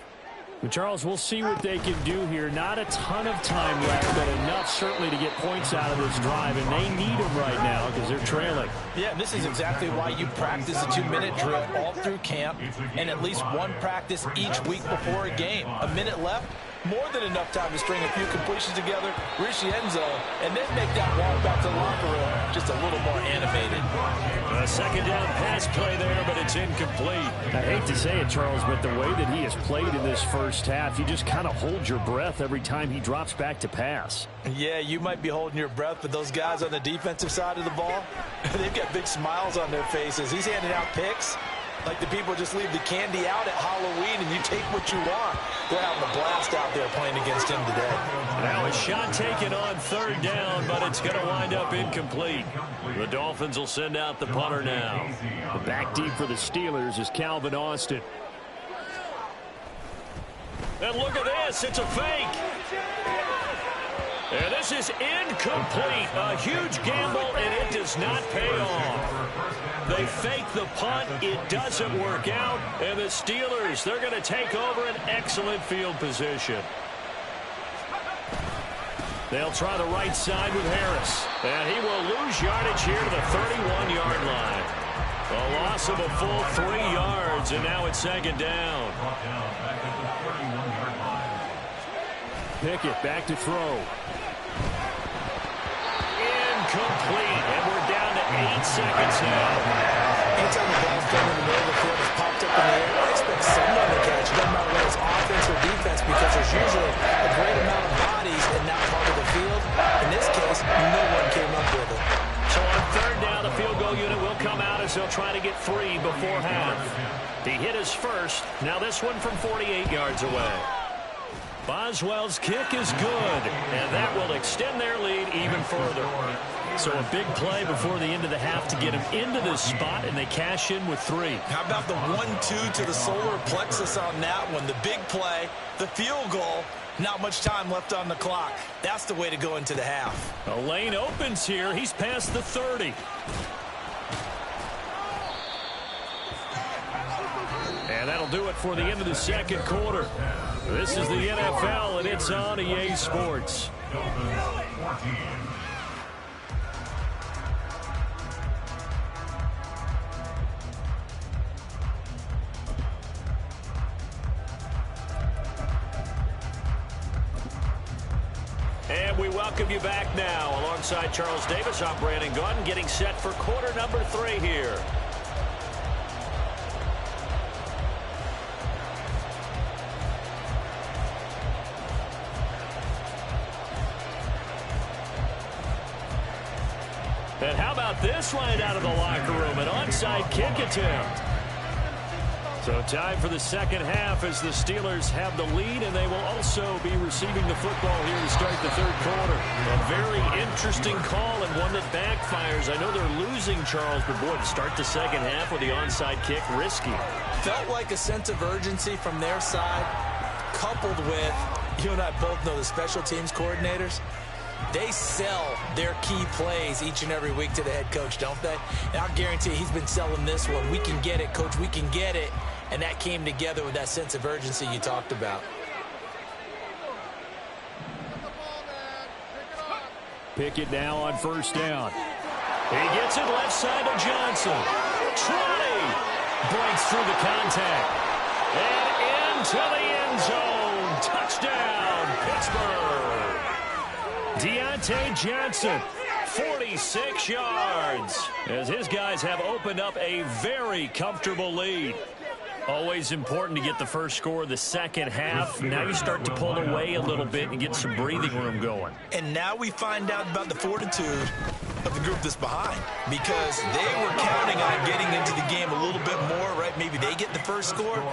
But Charles, we'll see what they can do here. Not a ton of time left, but enough certainly to get points out of this drive, and they need them right now because they're trailing. Yeah, this is exactly why you practice a 2-minute drill all through camp and at least one practice each week before a game. A minute left, more than enough time to string a few completions together, reach the end zone, and then make that walk back to the locker room just a little more animated. A second down pass play there, but it's incomplete. I hate to say it, Charles, but the way that he has played in this first half, you just kind of hold your breath every time he drops back to pass. Yeah, you might be holding your breath, but those guys on the defensive side of the ball, they've got big smiles on their faces. He's handing out picks like the people just leave the candy out at Halloween and you take what you want. They're having a blast out there playing against him today. Now a shot taken on third down, but it's going to wind up incomplete. The Dolphins will send out the punter now. The back deep for the Steelers is Calvin Austin. And look at this, it's a fake. And this is incomplete. A huge gamble, and it does not pay off. They fake the punt. It doesn't work out. And the Steelers, they're going to take over an excellent field position. They'll try the right side with Harris. And he will lose yardage here to the 31-yard line. A lot loss of a full 3 yards, and now it's second down. Pickett back to throw. Incomplete, and we're down to 8 seconds now. Anytime the ball's thrown in the middle of the field, it's popped up in the air, I expect someone to catch it. Doesn't matter whether it's offense or defense, because there's usually a great amount of bodies in that part of the field. In this case, no one came up with it. So on third down, the field goal unit will come out as they'll try to get 3 before half. He hit his first. Now this one from 48 yards away. Boswell's kick is good, and that will extend their lead even further. So a big play before the end of the half to get him into this spot, and they cash in with 3. How about the 1-2 to the solar plexus on that one? The big play, the field goal, not much time left on the clock. That's the way to go into the half. A lane opens here. He's past the 30. And that'll do it for the end of the second quarter. This is the NFL, and it's on EA Sports. And we welcome you back now. Alongside Charles Davis, I'm Brandon Gaudin, getting set for quarter number 3 here. And how about this right out of the locker room? An onside kick attempt. So time for the second half as the Steelers have the lead, and they will also be receiving the football here to start the third quarter. A very interesting call and one that backfires. I know they're losing, Charles, but boy, to start the second half with the onside kick, risky. Felt like a sense of urgency from their side, coupled with, you and I both know the special teams coordinators. They sell their key plays each and every week to the head coach, don't they? And I'll guarantee he's been selling this one. We can get it, coach, we can get it. And that came together with that sense of urgency you talked about. Pickett now on first down. He gets it left side to Johnson. Trotty breaks through the contact. And into the end zone. Touchdown, Pittsburgh. Deontay Johnson, 46 yards, as his guys have opened up a very comfortable lead. Always important to get the first score of the second half. Now you start to pull away a little bit and get some breathing room going. And now we find out about the fortitude of the group that's behind, because they were counting on getting into the game a little bit more, right? Maybe they get the first score.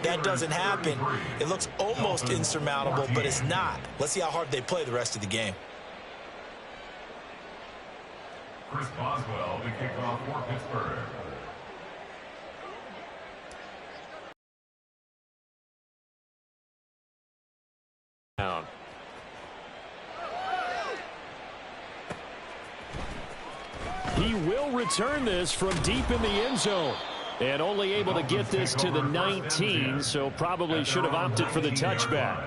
That doesn't happen. It looks almost insurmountable, but it's not. Let's see how hard they play the rest of the game. Chris Boswell, the kickoff for Pittsburgh. He will return this from deep in the end zone. And only able to get this to the 19, so probably should have opted for the touchback.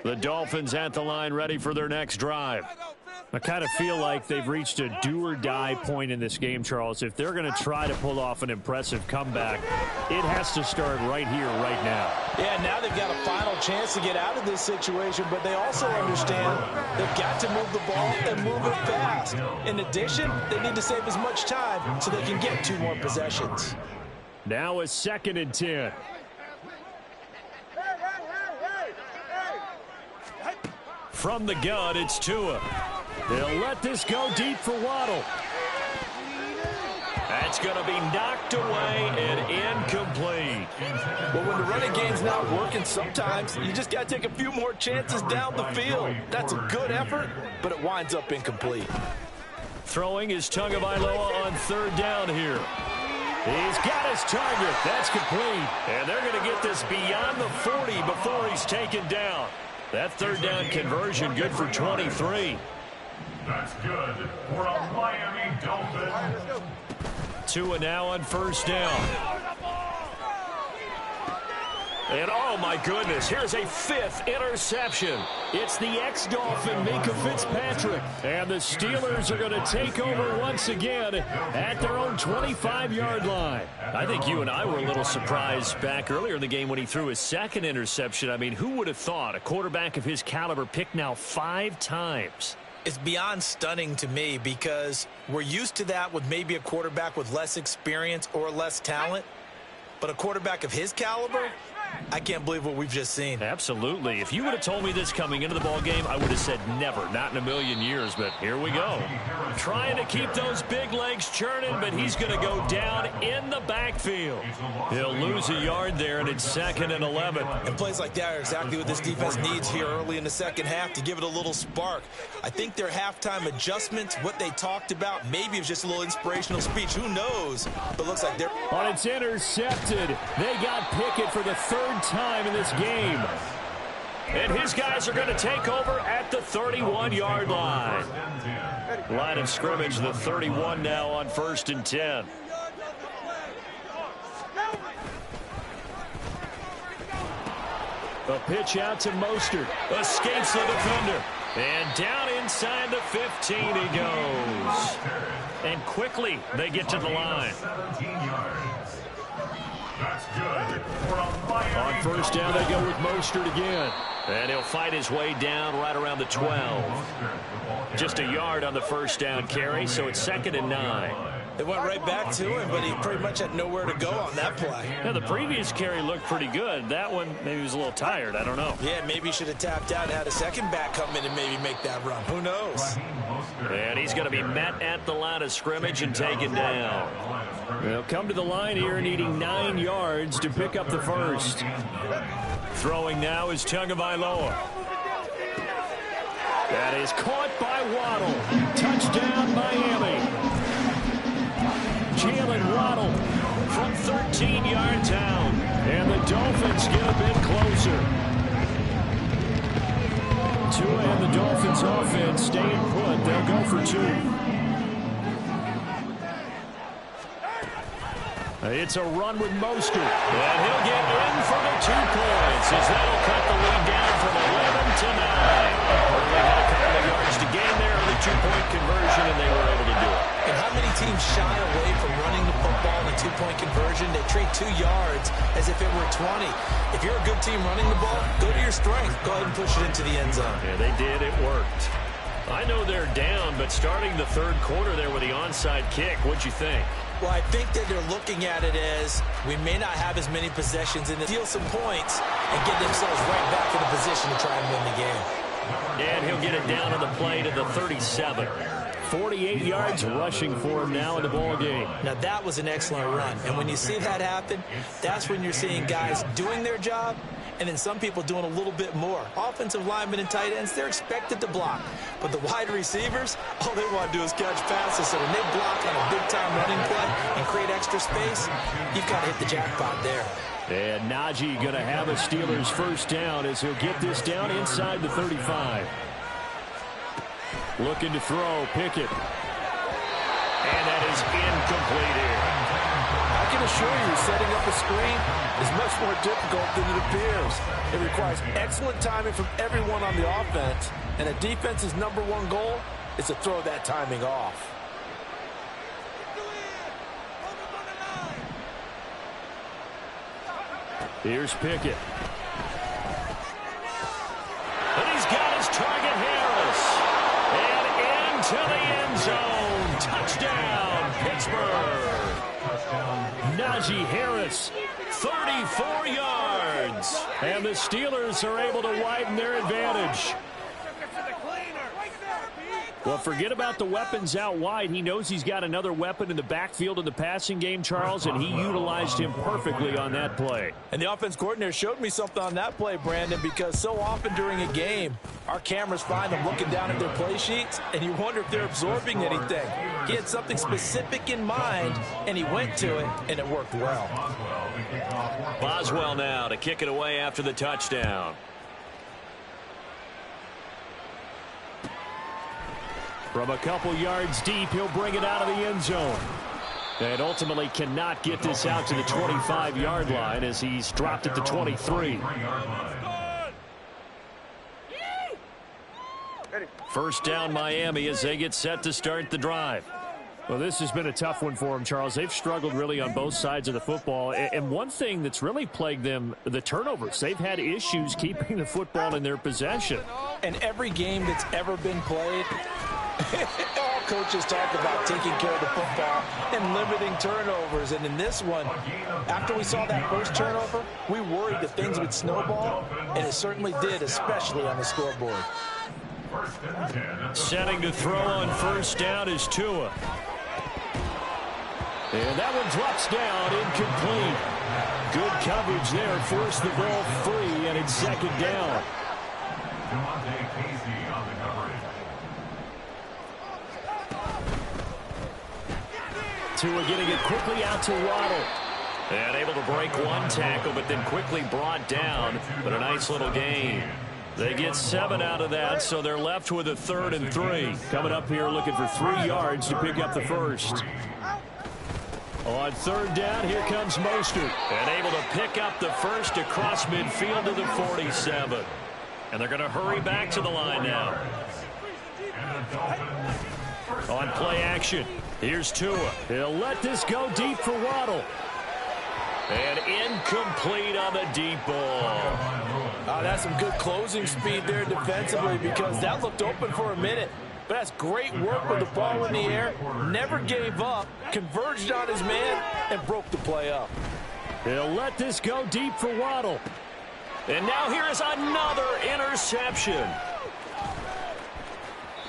The Dolphins at the line, ready for their next drive. I kind of feel like they've reached a do-or-die point in this game, Charles. If they're going to try to pull off an impressive comeback, it has to start right here, right now. Yeah, now they've got a final chance to get out of this situation, but they also understand they've got to move the ball and move it fast. In addition, they need to save as much time so they can get 2 more possessions. Now a 2nd and 10. From the gun, it's Tua. They'll let this go deep for Waddle. That's going to be knocked away and incomplete. Well, when the running game's not working, sometimes you just got to take a few more chances down the field. That's a good effort, but it winds up incomplete. Throwing is Tagovailoa on third down here. He's got his target. That's complete. And they're going to get this beyond the 40 before he's taken down. That third down conversion good for 23. That's good for a Miami Dolphin. Tua now on first down. And oh my goodness, here's a 5th interception. It's the ex-Dolphin Minka Fitzpatrick. And the Steelers are going to take over once again at their own 25-yard line. I think you and I were a little surprised back earlier in the game when he threw his 2nd interception. I mean, who would have thought a quarterback of his caliber picked now 5 times? It's beyond stunning to me because we're used to that with maybe a quarterback with less experience or less talent. But a quarterback of his caliber, I can't believe what we've just seen. Absolutely. If you would have told me this coming into the ball game, I would have said never, not in a million years, but here we go. Trying to keep those big legs churning, but he's going to go down in the backfield. He'll lose a yard there, and it's 2nd and 11. And plays like that are exactly what this defense needs here early in the second half to give it a little spark. I think their halftime adjustments, what they talked about, maybe it was just a little inspirational speech. Who knows? But looks like they're... On it's intercepted. They got Pickett for the 3rd time in this game. And his guys are going to take over at the 31-yard line. Line of scrimmage, the 31 now on 1st and 10. A pitch out to Mostert. Escapes the defender. And down inside the 15 he goes. And quickly they get to the line. That's good for a Miami. On first down, they go with Mostert again. And he'll fight his way down right around the 12. Just a yard on the first down carry, so it's 2nd and 9. They went right back to him, but he pretty much had nowhere to go on that play. Yeah, the previous carry looked pretty good. That one, maybe he was a little tired. I don't know. Yeah, maybe he should have tapped out and had a second back come in and maybe make that run. Who knows? And he's going to be met at the line of scrimmage and taken down. They'll come to the line here needing 9 yards to pick up the first. Throwing now is Tagovailoa. That is caught by Waddle. Touchdown, Miami. Jalen Waddle from 13 yards out. And the Dolphins get a bit closer. Tua and the Dolphins offense staying put. They'll go for 2. It's a run with Mostert. And he'll get in for the 2 points as that'll cut the lead down from 11 to 9. They got a couple of yards to gain there on the 2-point conversion, and they were able to do it. And how many teams shy away from running the football in a 2-point conversion? They treat 2 yards as if it were 20. If you're a good team running the ball, go to your strength. Go ahead and push it into the end zone. Yeah, they did. It worked. I know they're down, but starting the 3rd quarter there with the onside kick, what'd you think? Well, I think that they're looking at it as we may not have as many possessions and steal some points and get themselves right back in a position to try and win the game. And he'll get it down on the play to the 37. 48 yards rushing for him now in the ball game. Now, that was an excellent run. And when you see that happen, that's when you're seeing guys doing their job and then some people doing a little bit more. Offensive linemen and tight ends, they're expected to block. But the wide receivers, all they want to do is catch passes. So when they block on a big-time running play and create extra space, you've got to hit the jackpot there. And Najee going to have a Steelers first down as he'll get this down inside the 35. Looking to throw, Pickett. And that is incomplete here. I can assure you, setting up a screen is much more difficult than it appears. It requires excellent timing from everyone on the offense, and a defense's #1 goal is to throw that timing off. Here's Pickett. And he's got his target, Harris. And into the end zone. Touchdown, Pittsburgh. Najee Harris, 34 yards. And the Steelers are able to widen their advantage. Well, forget about the weapons out wide. He knows he's got another weapon in the backfield in the passing game, Charles, and he utilized him perfectly on that play. And the offense coordinator showed me something on that play, Brandon, because so often during a game, our cameras find them looking down at their play sheets, and you wonder if they're absorbing anything. He had something specific in mind, and he went to it, and it worked well. Boswell now to kick it away after the touchdown. From a couple yards deep, he'll bring it out of the end zone. And ultimately cannot get this out to the 25-yard line as he's dropped at the 23. First down Miami as they get set to start the drive. Well, this has been a tough one for them, Charles. They've struggled really on both sides of the football. And one thing that's really plagued them, the turnovers. They've had issues keeping the football in their possession. And every game that's ever been played, all coaches talk about taking care of the football and limiting turnovers. And in this one, after we saw that first turnover, we worried that things would snowball, and it certainly did, especially on the scoreboard. Setting to throw on first down is Tua. And that one drops down, incomplete. Good coverage there, forced the ball free, and it's second down. Tua getting it quickly out to Waddle. And able to break one tackle, but then quickly brought down. But a nice little gain. They get 7 out of that, so they're left with a 3rd and 3. Coming up here looking for 3 yards to pick up the first. On third down, here comes Mostert. And able to pick up the first across midfield to the 47. And they're going to hurry back to the line now. On play action, here's Tua. He'll let this go deep for Waddle. And incomplete on the deep ball. That's some good closing speed there defensively because that looked open for a minute. But that's great work with the ball in the air. Never gave up, converged on his man, and broke the play up. He'll let this go deep for Waddle. And now here is another interception.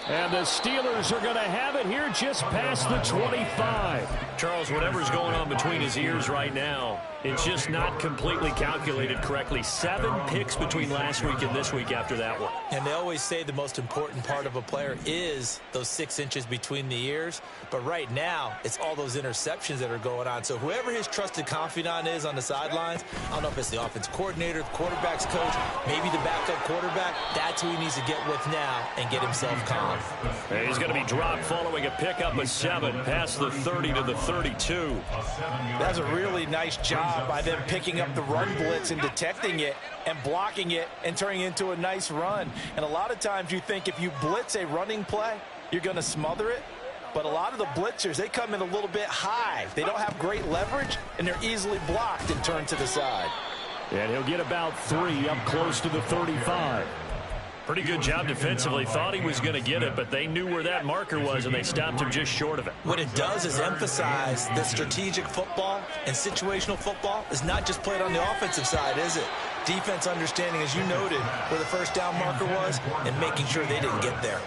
And the Steelers are going to have it here just past the 25. Charles, whatever's going on between his ears right now, it's just not completely calculated correctly. 7 picks between last week and this week after that one. And they always say the most important part of a player is those 6 inches between the ears. But right now, it's all those interceptions that are going on. So whoever his trusted confidant is on the sidelines, I don't know if it's the offense coordinator, the quarterback's coach, maybe the backup quarterback, that's who he needs to get with now and get himself calm. And he's going to be dropped following a pickup of 7 past the 30 to the 32. That's a really nice job by them picking up the run blitz and detecting it and blocking it and turning it into a nice run. And a lot of times you think if you blitz a running play, you're going to smother it. But a lot of the blitzers, they come in a little bit high. They don't have great leverage, and they're easily blocked and turned to the side. And he'll get about 3 up close to the 35. Pretty good job defensively. Thought he was going to get it, but they knew where that marker was, and they stopped him just short of it. What it does is emphasize that strategic football and situational football is not just played on the offensive side, is it? Defense understanding, as you noted, where the first down marker was and making sure they didn't get there.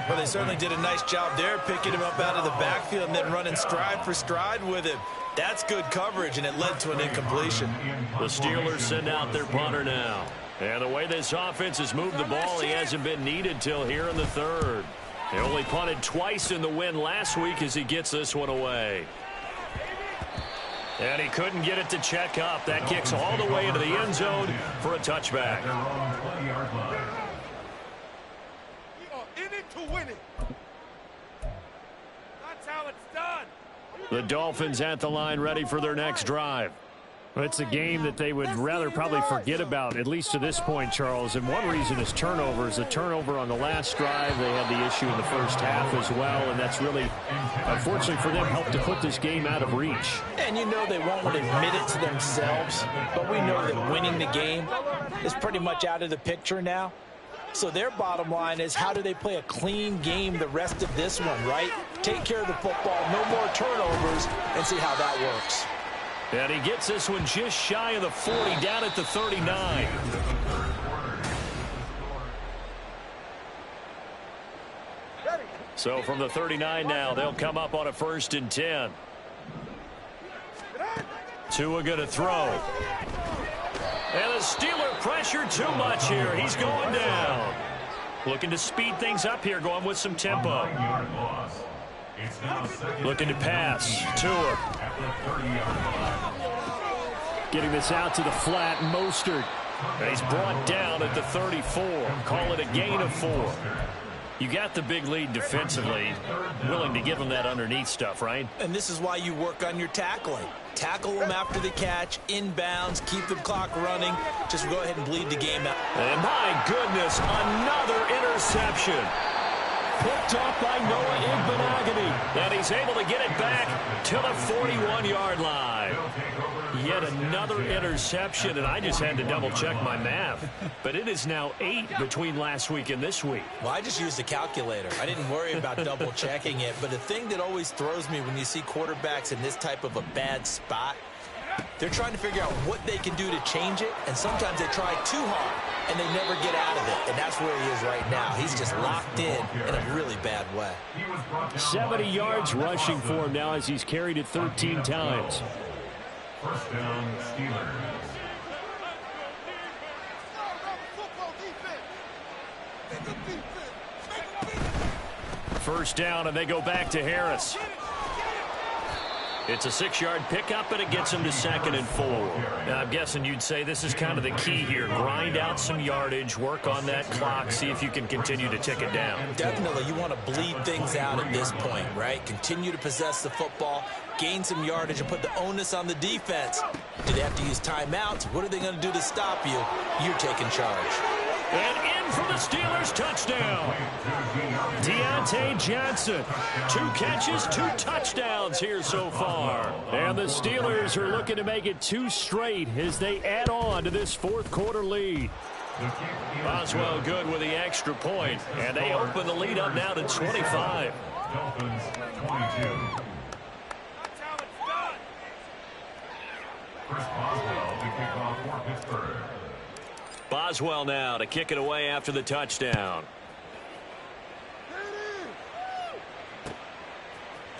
Well, they certainly did a nice job there, picking him up out of the backfield and then running stride for stride with him. That's good coverage, and it led to an incompletion. The Steelers send out their punter now. And the way this offense has moved the ball, he hasn't been needed till here in the 3rd. He only punted twice in the win last week as he gets this one away. And he couldn't get it to check up. That kicks all the way into the end zone for a touchback. We are in it to win it. That's how it's done. The Dolphins at the line ready for their next drive. It's a game that they would rather probably forget about, at least to this point, Charles. And one reason is turnovers. The turnover on the last drive, they had the issue in the first half as well. And that's really, unfortunately for them, helped to put this game out of reach. And you know they won't admit it to themselves, but we know that winning the game is pretty much out of the picture now. So their bottom line is, how do they play a clean game the rest of this one, right? Take care of the football, no more turnovers, and see how that works. And he gets this one just shy of the 40, down at the 39. So from the 39 now, they'll come up on a 1st and 10. Tua going to throw. And the Steeler pressure too much here. He's going down. Looking to speed things up here, going with some tempo. Looking to pass. Tua. Getting this out to the flat. Mostert. And he's brought down at the 34. Call it a gain of 4. You got the big lead defensively. Willing to give him that underneath stuff, right? And this is why you work on your tackling. Tackle them after the catch, inbounds, keep the clock running. Just go ahead and bleed the game out. And my goodness, another interception. Picked off by Noah Igbenogany. And he's able to get it back to the 41-yard line. Yet another interception, and I just had to double-check my math. But it is now 8 between last week and this week. Well, I just used a calculator. I didn't worry about double-checking it. But the thing that always throws me when you see quarterbacks in this type of a bad spot, they're trying to figure out what they can do to change it, and sometimes they try too hard, and they never get out of it. And that's where he is right now. He's just locked in a really bad way. 70 yards rushing for him now as he's carried it 13 times. First down, Steelers. First down, and they go back to Harris. It's a 6-yard pickup, and it gets him to 2nd and 4. Now, I'm guessing you'd say this is kind of the key here. Grind out some yardage, work on that clock, see if you can continue to tick it down. Definitely. You want to bleed things out at this point, right? Continue to possess the football, gain some yardage, and put the onus on the defense. Do they have to use timeouts? What are they going to do to stop you? You're taking charge. And in for the Steelers, touchdown. Deontay Johnson, 2 catches, 2 touchdowns here so far. And the Steelers are looking to make it 2 straight as they add on to this 4th quarter lead. Boswell good with the extra point, and they open the lead up now to 25. Dolphins 22. Chris Boswell, the kickoff for Pittsburgh. Boswell now to kick it away after the touchdown.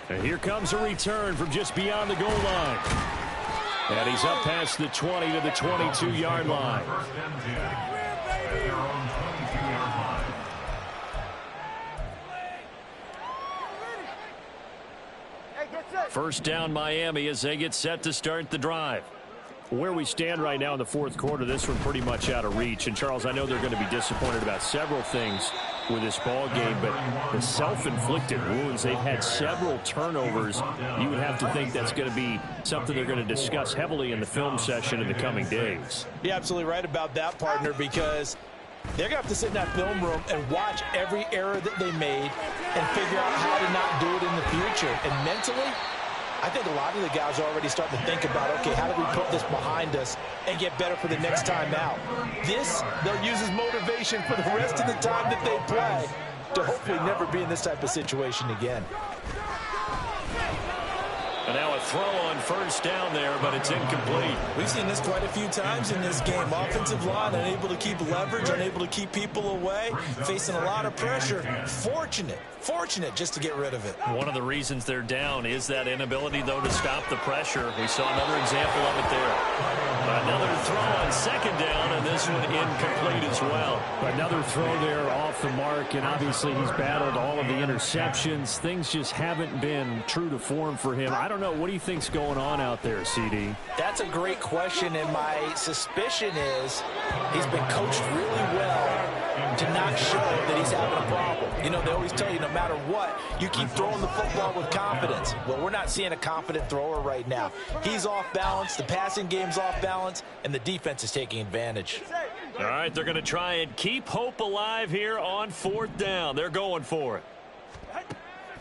And here comes a return from just beyond the goal line. And he's up past the 20 to the 22-yard line. First and 10 at their own 22-yard line. First down Miami as they get set to start the drive. Where we stand right now in the 4th quarter, this one pretty much out of reach. And, Charles, I know they're going to be disappointed about several things with this ball game, but the self-inflicted wounds, they've had several turnovers. You would have to think that's going to be something they're going to discuss heavily in the film session in the coming days. You're absolutely right about that, partner, because they're going to have to sit in that film room and watch every error that they made and figure out how to not do it in the future. And mentally, I think a lot of the guys are already starting to think about, okay, how do we put this behind us and get better for the next time out? This, they'll use as motivation for the rest of the time that they play to hopefully never be in this type of situation again. And now a throw on first down there, but it's incomplete. We've seen this quite a few times in this game. Offensive line unable to keep leverage, unable to keep people away, facing a lot of pressure. Fortunate just to get rid of it. One of the reasons they're down is that inability, though, to stop the pressure. We saw another example of it there. Another throw on second down, and this one incomplete as well. Another throw there off the mark, and obviously he's battled all of the interceptions. Things just haven't been true to form for him. I don't know. What do you think's going on out there, CD? That's a great question, and my suspicion is he's been coached really well to not show that he's having a problem. You know, they always tell you no matter what, you keep throwing the football with confidence. Well, we're not seeing a confident thrower right now. He's off balance, the passing game's off balance, and the defense is taking advantage. All right, they're going to try and keep hope alive here on 4th down. They're going for it.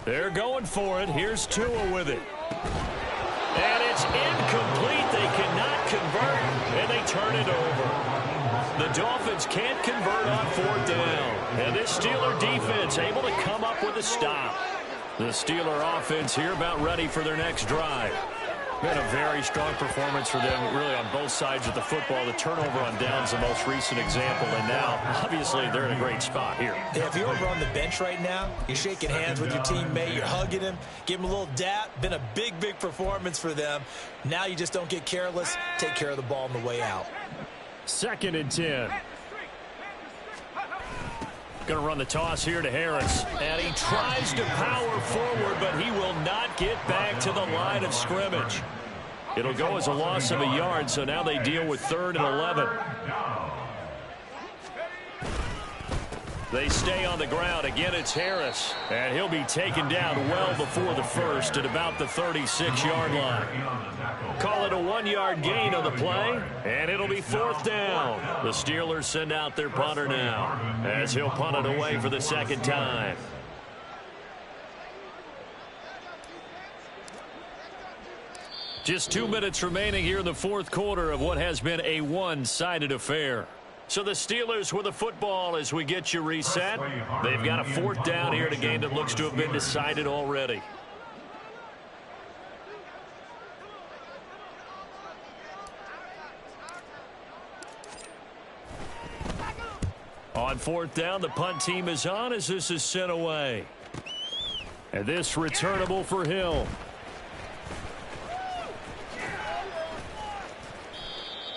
They're going for it. Here's Tua with it. And it's incomplete. They cannot convert, and they turn it over. The Dolphins can't convert on 4th down. And this Steeler defense able to come up with a stop. The Steeler offense here about ready for their next drive. Been a very strong performance for them, really, on both sides of the football. The turnover on downs, the most recent example, and now, obviously, they're in a great spot here. Yeah, if you're over on the bench right now, you're shaking hands with your teammate, you're hugging him, give him a little dap. Been a big, big performance for them. Now you just don't get careless. Take care of the ball on the way out. 2nd and 10. Going to run the toss here to Harris. And he tries to power forward, but he will not get back to the line of scrimmage. It'll go as a loss of a yard, so now they deal with 3rd and 11. They stay on the ground. Again, it's Harris. And he'll be taken down well before the first at about the 36-yard line. Call it a 1-yard gain on the play, and it'll be 4th down. The Steelers send out their punter now, as he'll punt it away for the 2nd time. Just 2 minutes remaining here in the 4th quarter of what has been a one-sided affair. So the Steelers with the football as we get you reset. They've got a 4th down here in a game that looks to have been decided already. On 4th down, the punt team is on as this is sent away. And this returnable for Hill.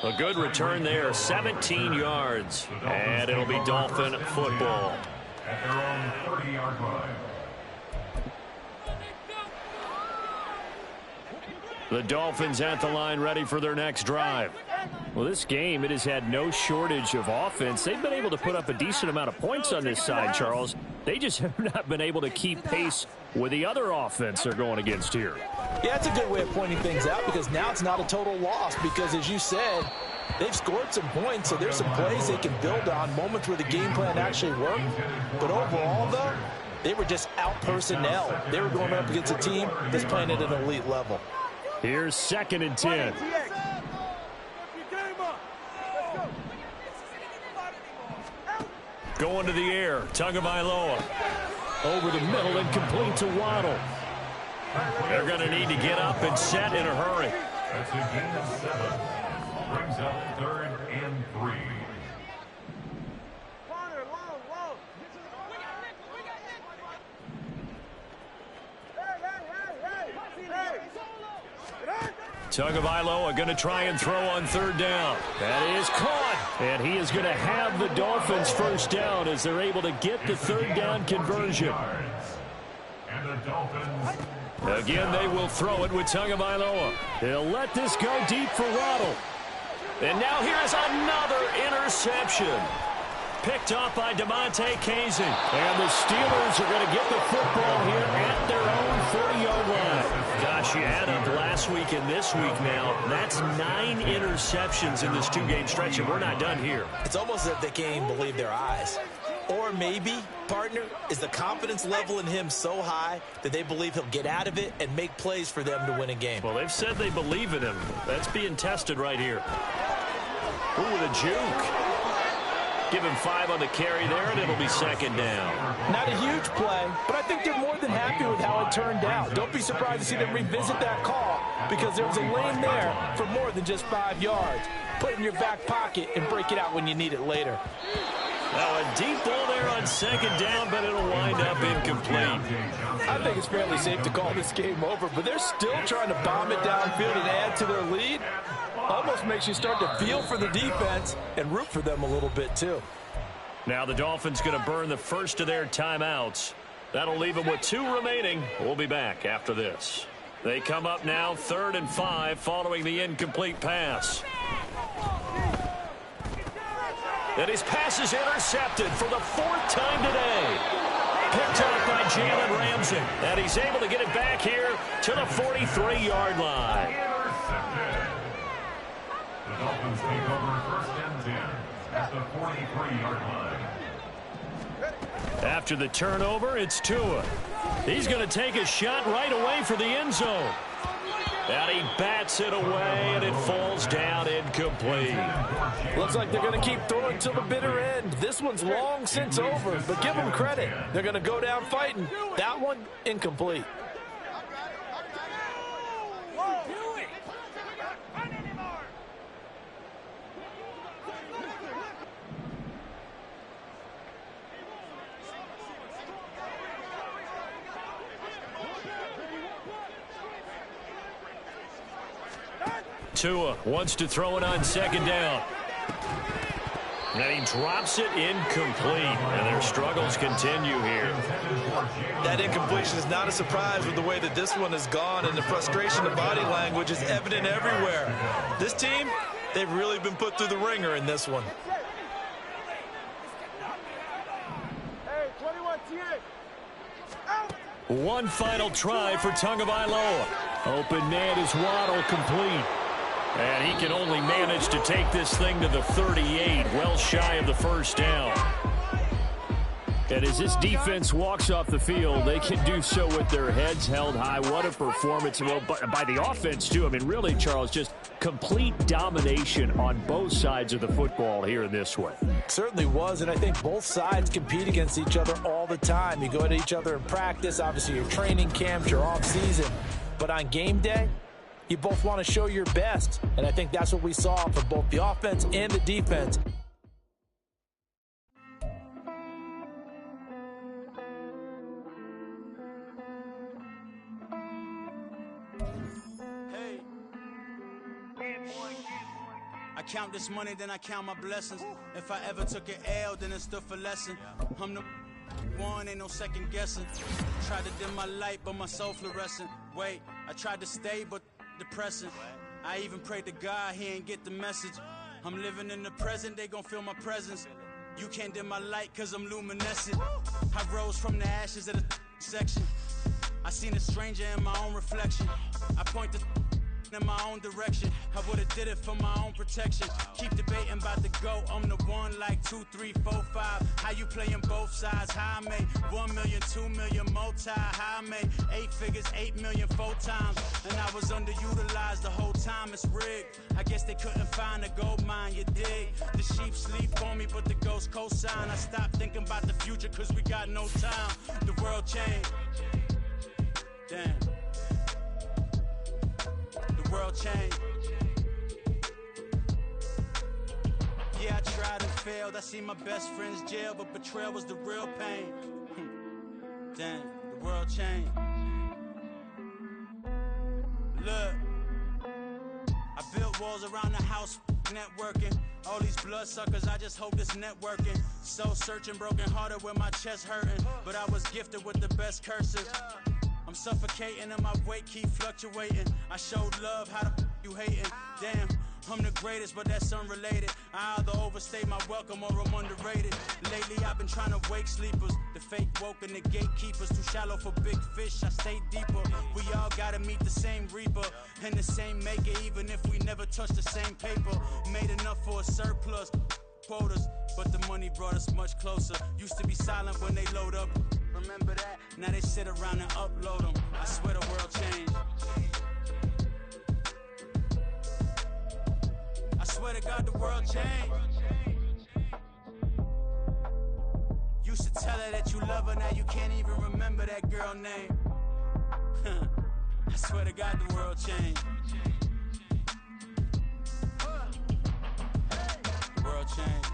A good return there, 17 yards. And it'll be Dolphin football. At their own 30-yard line. The Dolphins at the line ready for their next drive. Well, this game, it has had no shortage of offense. They've been able to put up a decent amount of points on this side, Charles. They just have not been able to keep pace with the other offense they're going against here. Yeah, that's a good way of pointing things out because now it's not a total loss because, as you said, they've scored some points, so there's some plays they can build on, moments where the game plan actually worked. But overall, though, they were just out-personnel. They were going up against a team that's playing at an elite level. Here's 2nd and 10. Going to the air, Tagovailoa. Over the middle and complete to Waddle. They're going to need to get up and set in a hurry. That's a gain of 7. Brings up 3rd and 3. Tagovailoa going to try and throw on 3rd down. That is caught. And he is going to have the Dolphins 1st down as they're able to get the 3rd down conversion. And the Dolphins. Again, they will throw it with Tagovailoa. They'll let this go deep for Waddle. And now here's another interception. Picked off by DeMonte Kazin. And the Steelers are going to get the football here at their own 40-yard line. Gosh, you add up last week and this week now. That's 9 interceptions in this 2-game stretch, and we're not done here. It's almost as if they can't even believe their eyes. Or maybe, partner, is the confidence level in him so high that they believe he'll get out of it and make plays for them to win a game. Well, they've said they believe in him. That's being tested right here. Ooh, with a juke. Give him 5 on the carry there, and it'll be 2nd down. Not a huge play, but I think they're more than happy with how it turned out. Don't be surprised to see them revisit that call because there was a lane there for more than just 5 yards. Put it in your back pocket and break it out when you need it later. Now a deep ball there on 2nd down, but it'll wind up incomplete. I think it's fairly safe to call this game over, but they're still trying to bomb it downfield and add to their lead. Almost makes you start to feel for the defense and root for them a little bit too. Now the Dolphins going to burn the first of their timeouts. That'll leave them with 2 remaining. We'll be back after this. They come up now 3rd and 5 following the incomplete pass. And his pass is intercepted for the 4th time today. Picked up by Jalen Ramsey. And he's able to get it back here to the 43-yard line. The Dolphins take over 1st and 10 at the 43-yard line. After the turnover, it's Tua. He's going to take a shot right away for the end zone. And he bats it away, and it falls down incomplete. Looks like they're going to keep throwing till the bitter end. This one's long since over, but give them credit. They're going to go down fighting. That one, incomplete. Tua wants to throw it on second down. And he drops it incomplete. And their struggles continue here. That incompletion is not a surprise with the way that this one has gone, and the frustration of body language is evident everywhere. This team, they've really been put through the ringer in this one. One final try for Tagovailoa. Open man is Waddle, complete. And he can only manage to take this thing to the 38, well shy of the first down. And as this defense walks off the field, they can do so with their heads held high. What a performance. Well, by the offense, too. I mean, really, Charles, just complete domination on both sides of the football here in this one. Certainly was, and I think both sides compete against each other all the time. You go at each other in practice, obviously your training camps, your off-season. But on game day, you both want to show your best, and I think that's what we saw from both the offense and the defense. I count this money, then I count my blessings. If I ever took an L, then it stood for lesson. I'm the one, ain't no second guessing. Tried to dim my light, but my soul fluorescent. Wait, I tried to stay, but depressing. I even prayed to God, he ain't get the message. I'm living in the present, they gon' feel my presence. You can't dim my light, cause I'm luminescent. I rose from the ashes of the section. I seen a stranger in my own reflection. I point the in my own direction. I would've did it for my own protection. Keep debating about the GOAT. I'm the one like 2, 3, 4, 5. How you playing both sides? How I made 1 million, 2 million multi. How I made 8 figures, 8 million 4 times. And I was underutilized the whole time. It's rigged. I guess they couldn't find a gold mine, you dig? The sheep sleep on me, but the ghost cosign. I stopped thinking about the future cause we got no time. The world changed. Damn. The world changed. Yeah, I tried and failed. I see my best friends jail, but betrayal was the real pain. Damn, the world changed. Look, I built walls around the house, networking. All these bloodsuckers, I just hope this networking. Soul searching, broken hearted with my chest hurting. But I was gifted with the best curses. I'm suffocating and my weight keep fluctuating. I showed love, how the you hating? Damn, I'm the greatest, but that's unrelated. I either overstay my welcome or I'm underrated. Lately I've been trying to wake sleepers. The fake woke and the gatekeepers. Too shallow for big fish, I stay deeper. We all gotta meet the same reaper and the same maker, even if we never touch the same paper. Made enough for a surplus quotas, but the money brought us much closer. Used to be silent when they load up. Remember that? Now they sit around and upload them. I swear the world changed. I swear to God the world changed. Used to tell her that you love her, now you can't even remember that girl name. I swear to God the world changed. The world changed.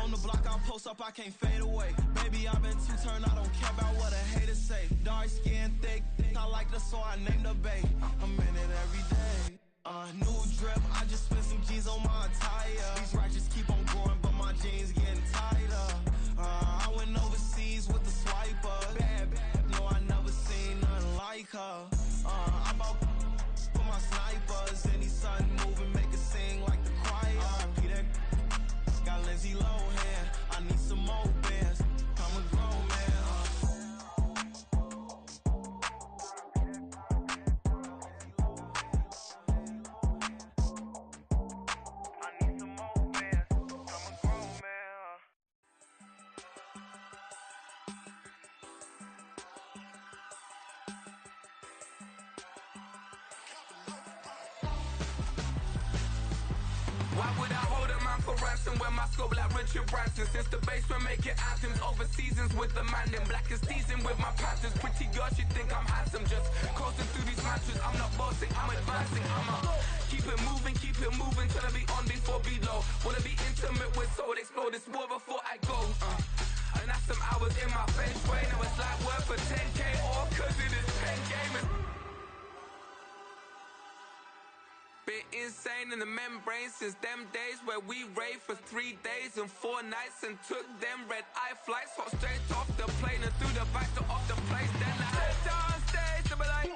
On the block, I'll post up, I can't fade away. Baby, I've been too turned, I don't care about what a hater say. Dark skin, thick, I like the so I named the bay. I'm in it every day. New drip, I just spent some G's on my attire. These ratchets keep on growing, but my jeans getting tighter. I went overseas with the swiper. Bad, no, I never seen nothing like her. I bought for my snipers. Any sun moving, make it sing like the choir. RP that got Lindsay Lohan. I need some more bands. I'm a grown man. Why would I hold a man for ransom when my scope like Richard Branson? Since the basement making anthems over seasons with the man in black is teasing with my patterns. Pretty girl, she think I'm handsome. Just coasting through these matches. I'm not bossing, I'm advancing. I'ma keep it moving till I be on before below. Wanna be intimate with soul, explore this war before I go. And that's some hours in my bench way. Now it's like work for 10K or cause it is 10 gamers. Been insane in the membrane since them days where we raved for 3 days and 4 nights and took them red eye flights. Hot straight off the plane and through the back door of the place. Then I head down stage, they be like,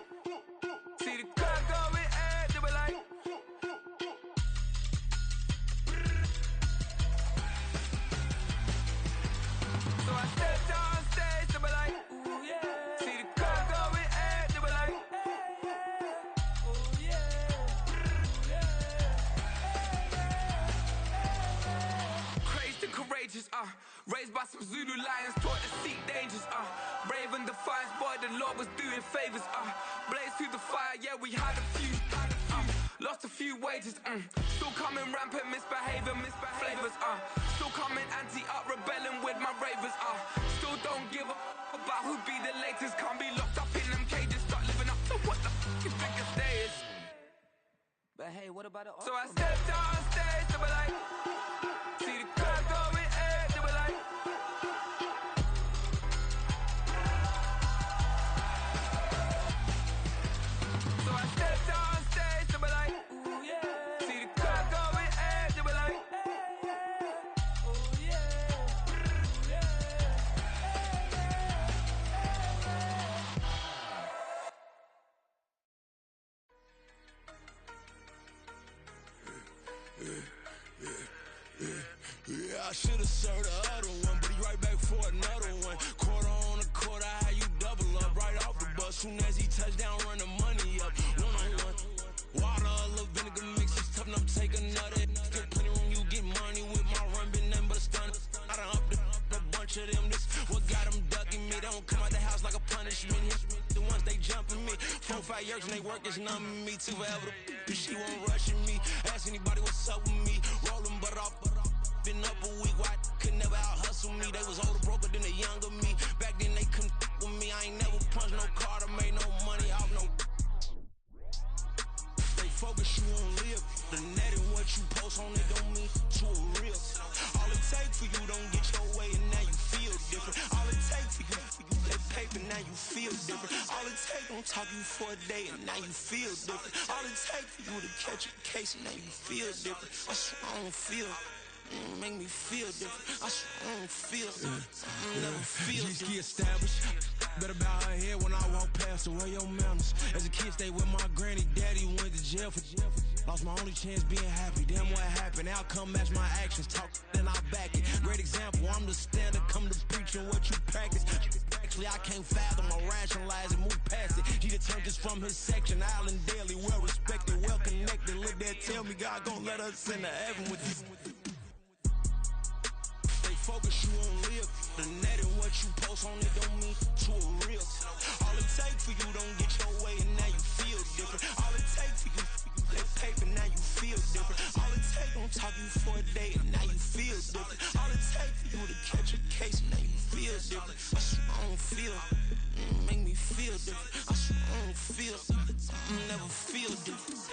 see the crowd going air, they be like, so I step down stage, they be like, ooh yeah, see the crowd going air, they be like, oh yeah. Crazed and courageous, raised by some Zulu lions, taught to seek dangers, brave and defiant, boy, the Lord was doing favors, blaze through the fire, yeah, we had a few, lost a few wages, still coming rampant, misbehaving, flavors, still coming anti-up, rebelling with my ravers, still don't give a about who be the latest, can't be locked up in them cages, start living up to what the you think the day is. But hey, what about the So I stepped on stage, they be like, see the crowd going air, they be like, so I stepped on stage, they be like, ooh yeah, see the crowd going air, they be like, oh yeah, Yeah, I should've served the other one, but he right back for another one. Quarter on a quarter, how you double up right off the bus. Soon as he touch down, run the money up. One on one. Water, a little vinegar mix, it's tough enough to take another. Get plenty room, you get money with my run, been nothing but a stun. I done up a bunch of them, this what got them ducking me. They don't come out the house like a punishment. The ones they jumping me. 4-5 years and they work is numbing me. Too forever the she won't rushing me. Ask anybody what's up with me. Rolling butt off. Been up a week, why could never out hustle me? They was older, broker than the younger me. Back then they couldn't with me. I ain't never punched no card or made no money off no. They focus you on live. The net and what you post on it don't mean to a real. All it take for you don't get your way and now you feel different. All it take for you that paper, now you feel different. All it take don't talk you for a day and now you feel different. All it take for you to catch a case and now you feel different. That's what I don't feel. Make me feel different. I swear I don't feel never feel different. Established. Better bow her head when I walk past her. Where your manners? As a kid, stayed with my granny. Daddy went to jail for. Lost my only chance being happy. Damn, what happened? Outcome match my actions. Talk, then I back it. Great example. I'm the standard. Come to preaching what you practice. Actually, I can't fathom or rationalize and move past it. He determined just from his section. Island Daily, well respected, well connected. Look there, tell me God gon' let us into heaven with these. Focus you on live. The net and what you post on it don't mean to a real. All it take for you don't get your way and now you feel different. All it take for you that paper, now you feel different. All it take don't talk you for a day and now you feel different. All it take for you to catch a case and now you feel different. I swear I don't feel. Make me feel different. I swear I don't feel. Never feel different.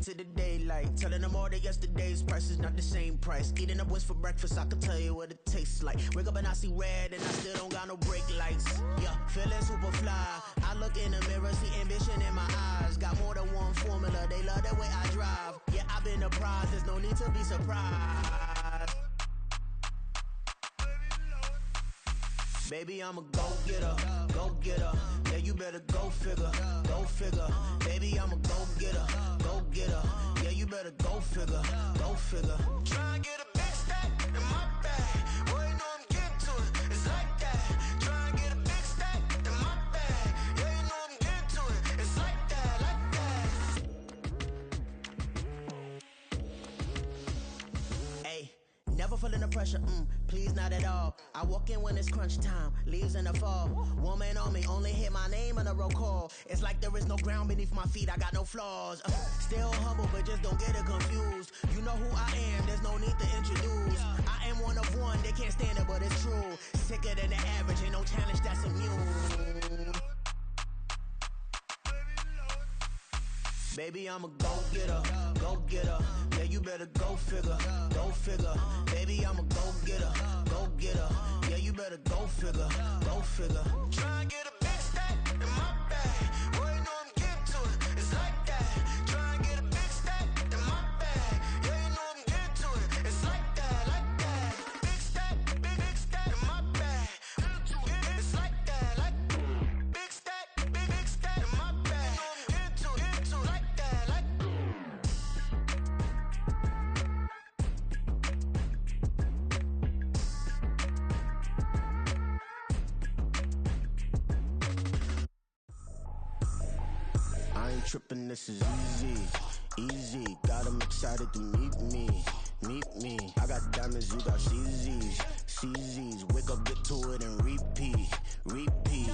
into the daylight. Telling them all that yesterday's price is not the same price. Eating up wings for breakfast, I can tell you what it tastes like. Wake up and I see red and I still don't got no brake lights. Yeah, feeling super fly. I look in the mirror, see ambition in my eyes. Got more than one formula, they love the way I drive. Yeah, I've been a prize, there's no need to be surprised. Baby, I'm a go-getter, go-getter. Yeah, you better go figure, go figure. Baby, I'm a go-getter, go-getter. Yeah, you better go figure, go figure. Try and get a big stack in my bag. Boy, you know I'm getting to it. It's like that. Try and get a big stack in my bag. Yeah, you know I'm getting to it. It's like that, like that. Hey, never feeling the pressure, please not at all. I walk in when it's crunch time, leaves in the fall. Woman on me, only hit my name on a roll call. It's like there is no ground beneath my feet, I got no flaws. Still humble, but just don't get it confused. You know who I am, there's no need to introduce. I am one of one, they can't stand it, but it's true. Sicker than the average, ain't no challenge that's immune. Baby, I'm a go-getter, go-getter. Yeah, you better go figure, go figure. Baby, I'm a go-getter, go-getter. Yeah, you better go figure, go figure. Try and get a big stack in my bag. Boy, you know I'm getting to it. It's like that. Try and get a big stack in my bag. Yeah, you know I'm getting to it. It's like that, like that. Big stack in my bag. It's like that, like big stack in my bag. Get to it, like that, like. I ain't tripping, this is easy, easy. Got 'em excited to meet me, meet me. I got diamonds, you got CZs, CZs. Wake up, get to it and repeat, repeat.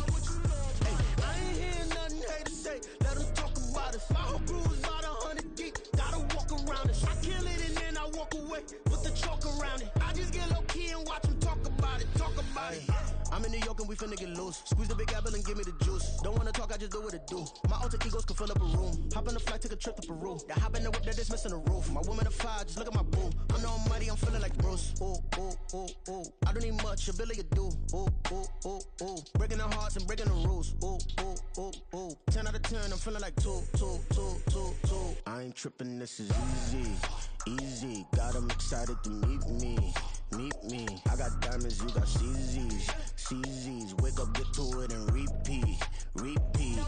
Hey, I ain't hearing nothing haters say. Let them talk about us. My whole crew is about 100 deep. Gotta walk around us. I kill it and then I walk away with the chalk around it. I just get low key and watch them talk about it, talk about it. I'm in New York and we finna get loose. Squeeze the big apple and give me the juice. Don't wanna talk, I just do what it do. My alter egos can fill up a room. Hop on the flight, take a trip to Peru. That hop in the whip that is missing the roof. My woman a fire, just look at my boo. I'm the almighty, I'm feeling like Bruce. Ooh, ooh, ooh, ooh. I don't need much, a Billy a do. Ooh, ooh, ooh, ooh. Breaking the hearts and breaking the rules. Ooh, ooh, ooh, ooh. 10 out of 10, I'm feeling like 2, 2, 2, 2, 2. I ain't tripping, this is easy, easy. Got 'em excited to meet me, meet me. I got diamonds, you got CZs, CZs. Wake up, get to it and repeat, repeat.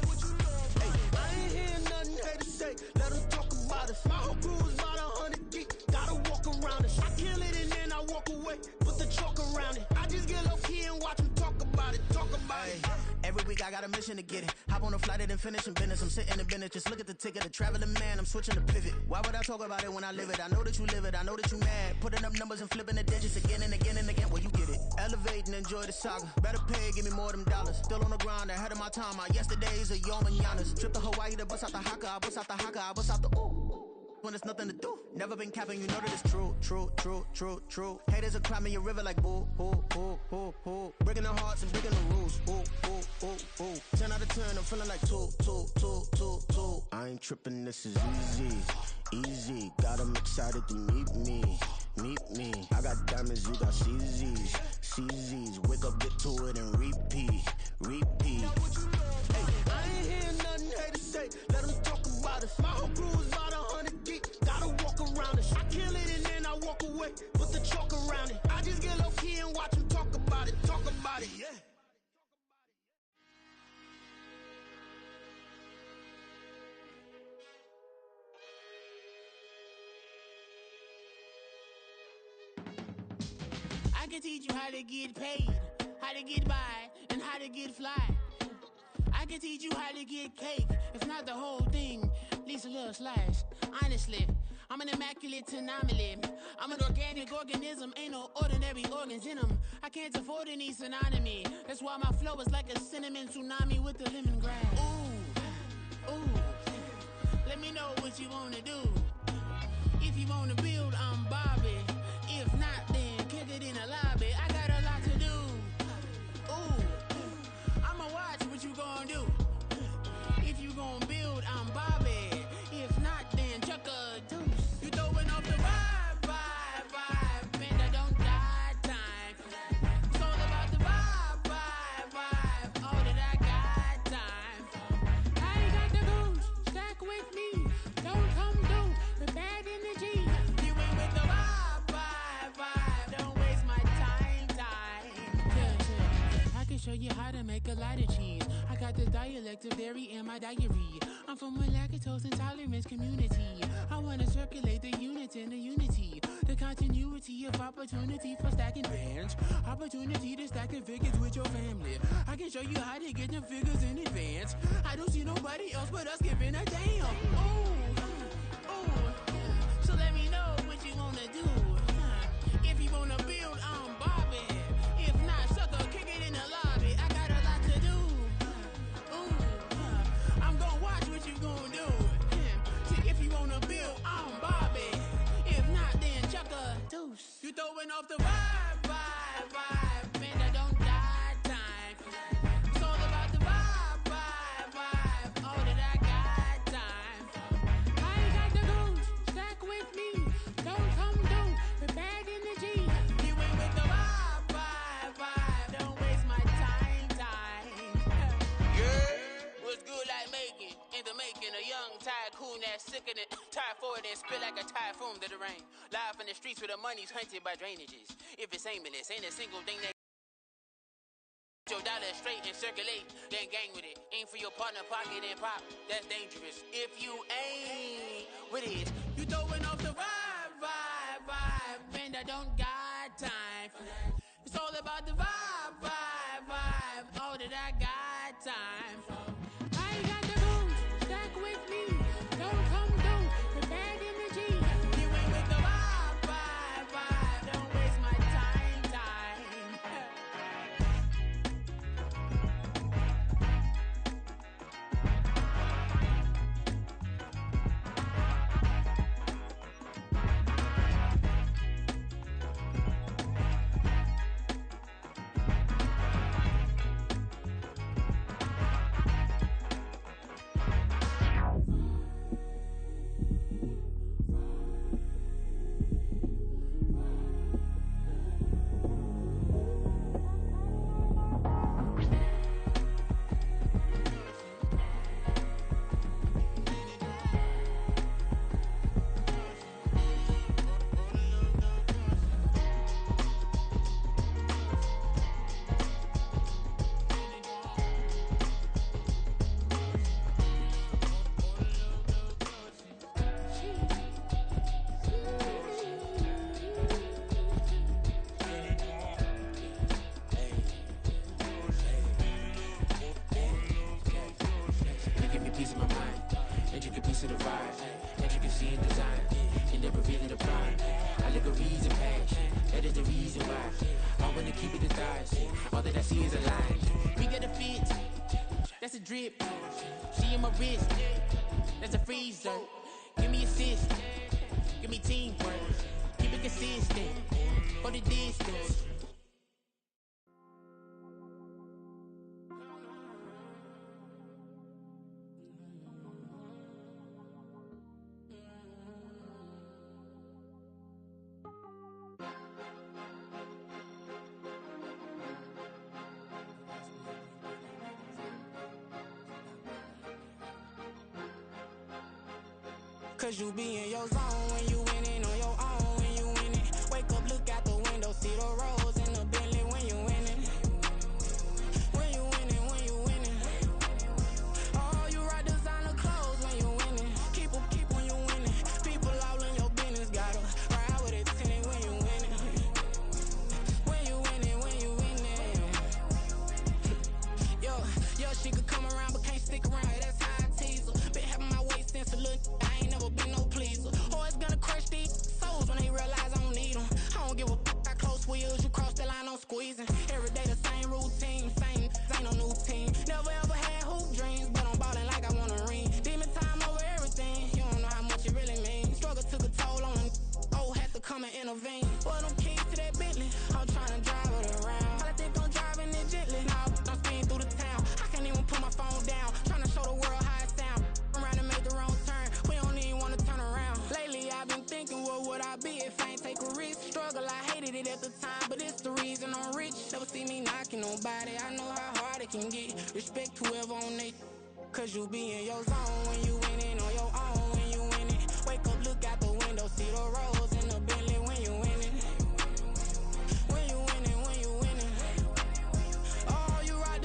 Hey, I ain't hearing nothing haters say. Let them talk about us. My whole crew is about 100 deep. Gotta walk around us. I kill it and then I walk away. Put the chalk around it. I just get low key and watch them talk about it, talk about it. Every week I got a mission to get it. Hop on a flight and finish in business. I'm sitting in business, just look at the ticket. A traveling man, I'm switching to pivot. Why would I talk about it when I live it? I know that you live it, I know that you mad. Putting up numbers and flipping the digits again and again and again. Well, you get it. Elevate and enjoy the saga. Better pay, give me more of them dollars. Still on the grind, ahead of my time. My yesterdays are your mananas. Trip to Hawaii to bust out the haka. I bust out the haka, I bust out the ooh. When there's nothing to do. Never been capping, you know that it's true, true, true, true, true. Haters are climbing your river like boo, ooh, ooh, ooh, ooh. Breaking the hearts and breaking the rules. Ooh, ooh, ooh, ooh. 10 out of 10, I'm feeling like 2, 2, 2, 2, 2. I ain't tripping, this is easy, easy. Got 'em excited to meet me, meet me. I got diamonds, you got CZs, CZs. Wake up, get to it and repeat, repeat. Hey, I ain't hearing nothing haters say. Let them talk about us. My whole crew is about 100 deep. Gotta walk around us. I kill it and then I walk away. Put the chalk around it. I just get low key and watch them talk about it, talk about it. Yeah. I can teach you how to get paid, how to get by, and how to get fly. I can teach you how to get cake, if not the whole thing, at least a little slice. Honestly, I'm an immaculate anomaly. I'm an organic organism, ain't no ordinary organs in them. I can't afford any synonymy. That's why my flow is like a cinnamon tsunami with the lemongrass. Ooh, ooh, let me know what you wanna do. If you wanna build, I'm Bobby. If not, then kick it in the lobby. I got a lot to do. Ooh, I'ma watch what you gon' do. If you gon' build, I'm Bobby. If not, then chuck a you how to make a lot of cheese. I got the dialect of dairy in my diary. I'm from a lactose intolerance community. I wanna circulate the units in the unity. The continuity of opportunity for stacking bands. Opportunity to stacking figures with your family. I can show you how to get them figures in advance. I don't see nobody else but us giving a damn. So let me know what you wanna do. If you wanna build, I'm Bobby. If not, sucker, kick it in the lobby. I got a lot to do. I'm gonna watch what you gonna do. See, if you wanna build, I'm Bobby. If not, then chuck a deuce. You throwing off the vibe, vibe, vibe. Man, I don't die time. It's all about the vibe, vibe, vibe. All that I got time. I ain't got the goose. Stack with me. Don't come through. The bad energy. You ain't with the vibe, vibe, vibe. Don't waste my time. Yeah. What's good like making? In the making, a young tycoon that's sick of it. Tie forward and spit like a typhoon to the rain. Live in the streets where the money's hunted by drainages. If it's aimless, ain't a single thing that your dollar straight and circulate, then gang with it. Aim for your partner, pocket and pop. That's dangerous. If you ain't with it, you throwing off the vibe, vibe, vibe. Man, I don't got time for that. It's all about the vibe, vibe, vibe. All that I got time for. I ain't got the goose. Stack with me. Don't come through with bad energy. You ain't with the vibe, vibe, vibe. Don't waste my time. That's a drip. She in my wrist. That's a freezer. Give me assist. Give me teamwork. Keep it consistent. For the distance. Cause you be in your zone when you winning on your own when you winning. Wake up, look out the window, see the rose in the Bentley when you winning. When you winning, when you winning. Oh, you rock designer clothes when you winning. Keep when you winning. People all in your business, gotta ride with it tinted when you winning. When you winning, when you winning. Yo, she could come around but can't stick around. That's how I tease her. Been having my waist since a little. I ain't never been no pleaser. Always gonna crush these souls when they realize I don't need them. I don't give a f***. I close wheels, you cross the line, I'm squeezing. Every day the same routine, same ain't no new team. Never ever had hoop dreams, but I'm ballin' like I want a ring. Demon time over everything, you don't know how much it really means. Struggle took a toll on them. Oh, had to come and intervene. Boy, them keys to that Bentley, I'm trying to drive it around. I think I'm driving it gently. Now I'm speeding through the town. I can't even put my phone down. Trying to show the world how it sound. Around and make the wrong turn. We don't even wanna turn around. Lately I've been thinking, what would I be if I ain't take a risk? Struggle, I hated it at the time, but it's the reason I'm rich. Never see me knocking nobody. I know how hard it can get. Respect whoever on they. Cause you be in your zone when you winning on your own when you winning. Wake up, look out the window, see the rose in the Bentley when you winning. When you winning, when you winning. Oh, you rock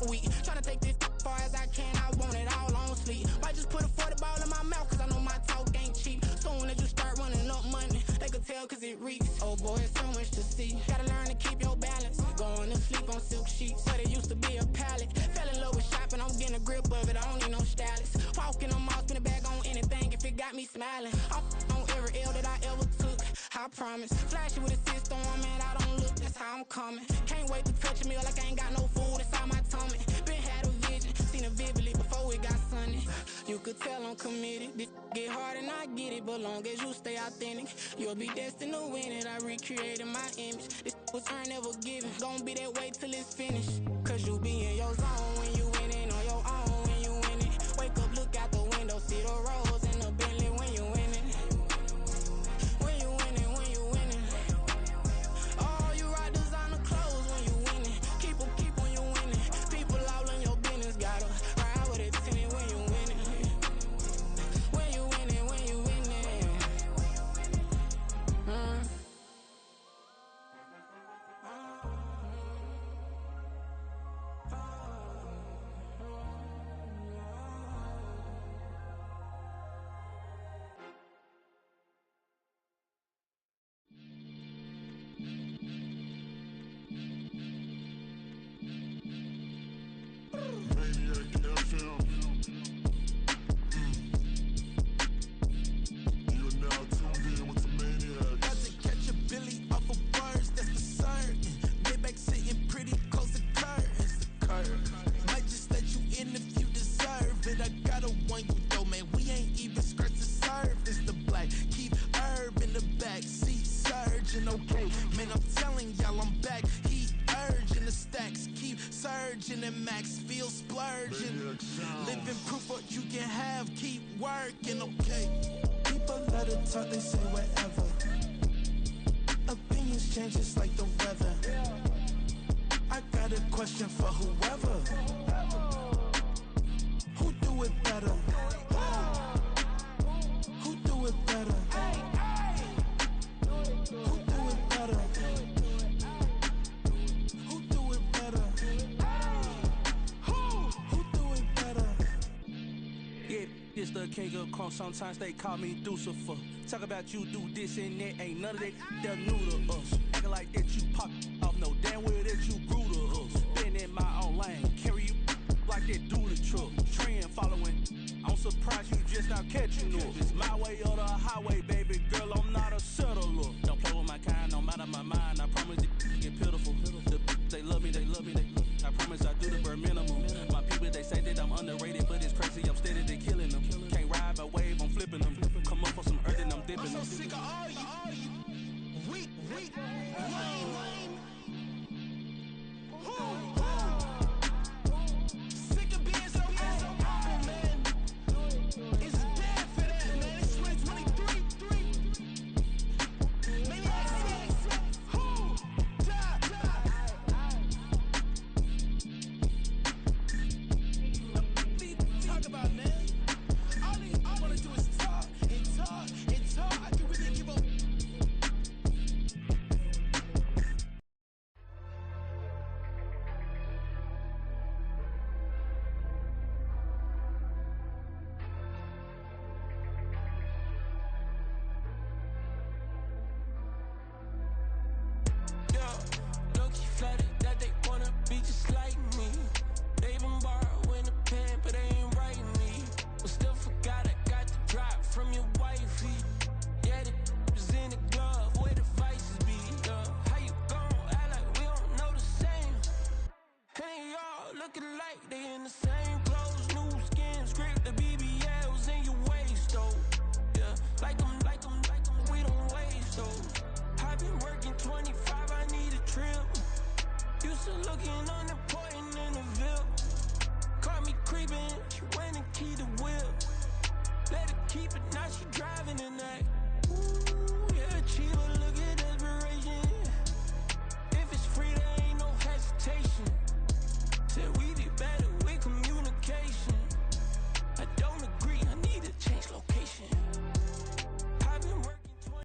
week. Tryna take this far as I can, I want it all on sleep. Might just put a 40 ball in my mouth, cause I know my talk ain't cheap. Soon as you start running up money, they could tell cause it reeks. Oh boy, it's so much to see. Gotta learn to keep your balance. Going to sleep on silk sheets, but it used to be a pallet. Fell in love with shopping, I'm getting a grip of it, I don't need no stylist. Walking on mouth, spin a bag on anything if it got me smiling. I'm on every L that I ever took, I promise. Flashy with a system, man, I don't look, that's how I'm coming. Can't wait to touch a meal like I ain't got no food inside my tummy. Been had a vision, seen it vividly before it got sunny. You could tell I'm committed, this get hard and I get it, but long as you stay authentic, you'll be destined to win it. I recreated my image, this was earned, never given. Gonna be that way till it's finished, cause you be in your zone when you winning on your own when you win it. Wake up, look out the window, see the rose in the Bentley when you winning. When you winning, when you winning. Oh, you rock designer clothes when you winning. Keep when you winning. People all in your business, gotta ride with it tinted when you winning. When you winning, when you winning. surging and max feel splurging. Living proof what you can have, keep working, okay. People let it talk, they say whatever. Opinions change just like the weather. I got a question for whoever. Who do it better? Who do it better? Who do it better? Who do it better? Who do it better? Yeah, it's the king of crunk. Sometimes they call me Lucifer. Talk about you do this and that. Ain't none of that they're new to us. Acting like that you pop off. No damn well that you grew to us. Been in my own lane. Carry you like that do the truck. Trend following. I'm surprised you just not catching up. It's my way or the highway, baby girl. I'm not a settler. Don't play with my kind, no matter my mind. I promise it get pitiful. They love me, they love me, they love me. I promise I do the bare minimum. My people, they say that I'm underrated, but it's crazy. I'm steady, they killing them. Can't ride my wave, I'm flipping them. Come up for some earth and I'm dipping them. I'm so sick of all you. Weak, lame. Sick of being so humble, man. It's dead for that, man. It's 2023. Maniacs. Who? Die. Talk about, man. All I wanna do is talk and talk and talk. I can really give up. Low-key flattered that they wanna be just like me. They been borrowing a pen, but they ain't writing me. But still forgot I got the drop from your wifey. Yeah, the was in the glove, where the vices be. How you gon' act like we don't know the same? Hey, y'all looking like they in the same clothes, new skin, script, the BBLs in your waist, though. Yeah, like them, we don't waste, though. I've been working 25, I need a trip. Used to looking unimportant in the Ville. Caught me creeping, she went and keyed the whip. Let her keep it, now she driving in that.